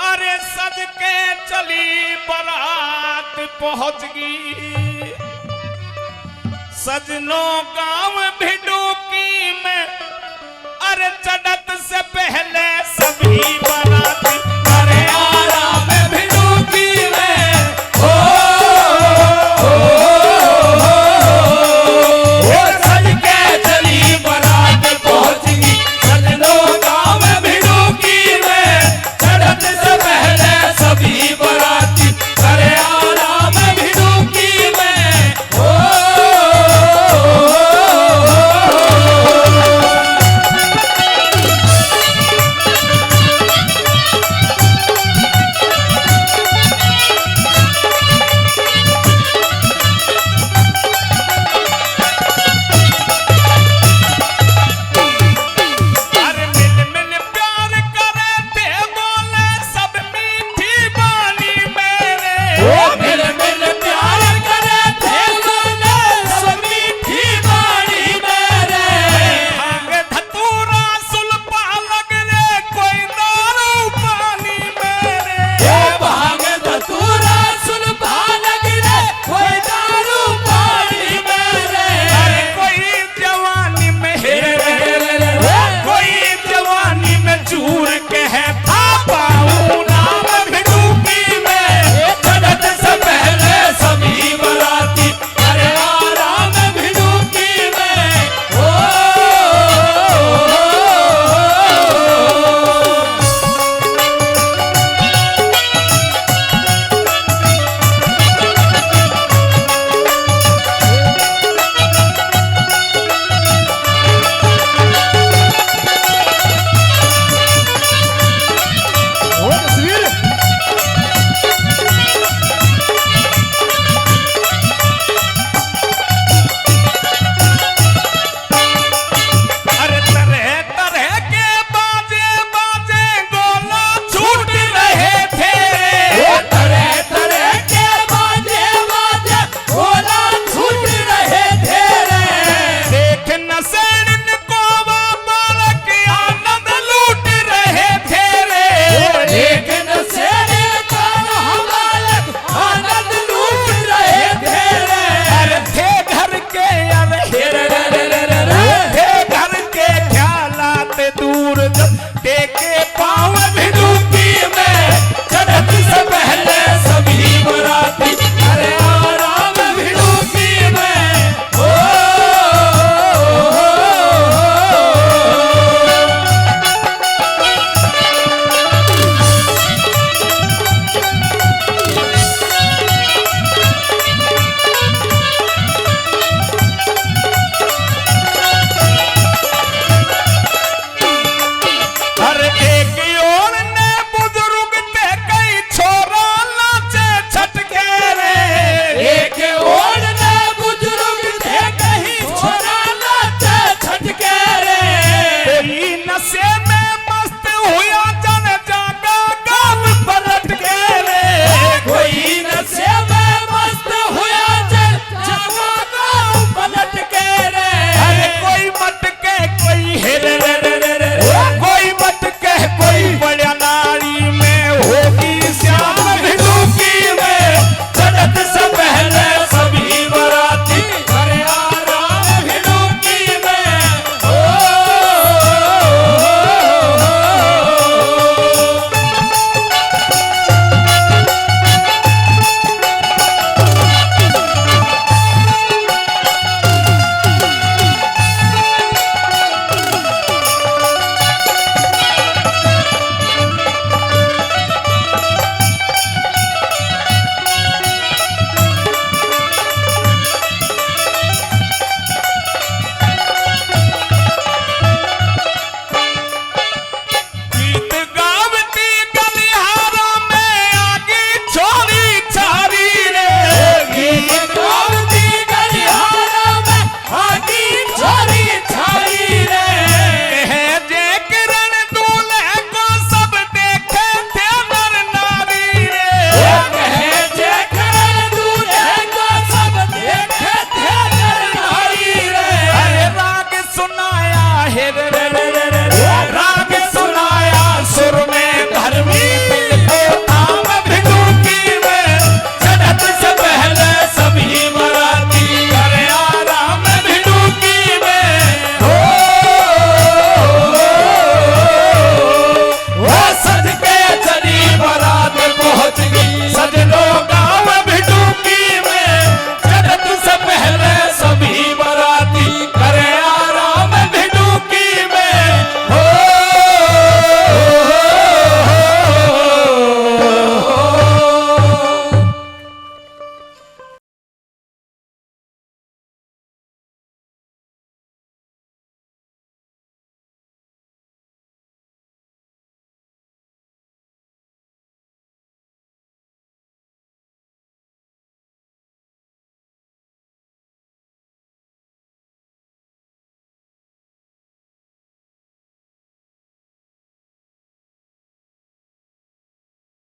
अरे सज के चली बारात पहुंच गई, सजनो गांव भिडूकी में। अरे चढ़त से पहले सभी बारात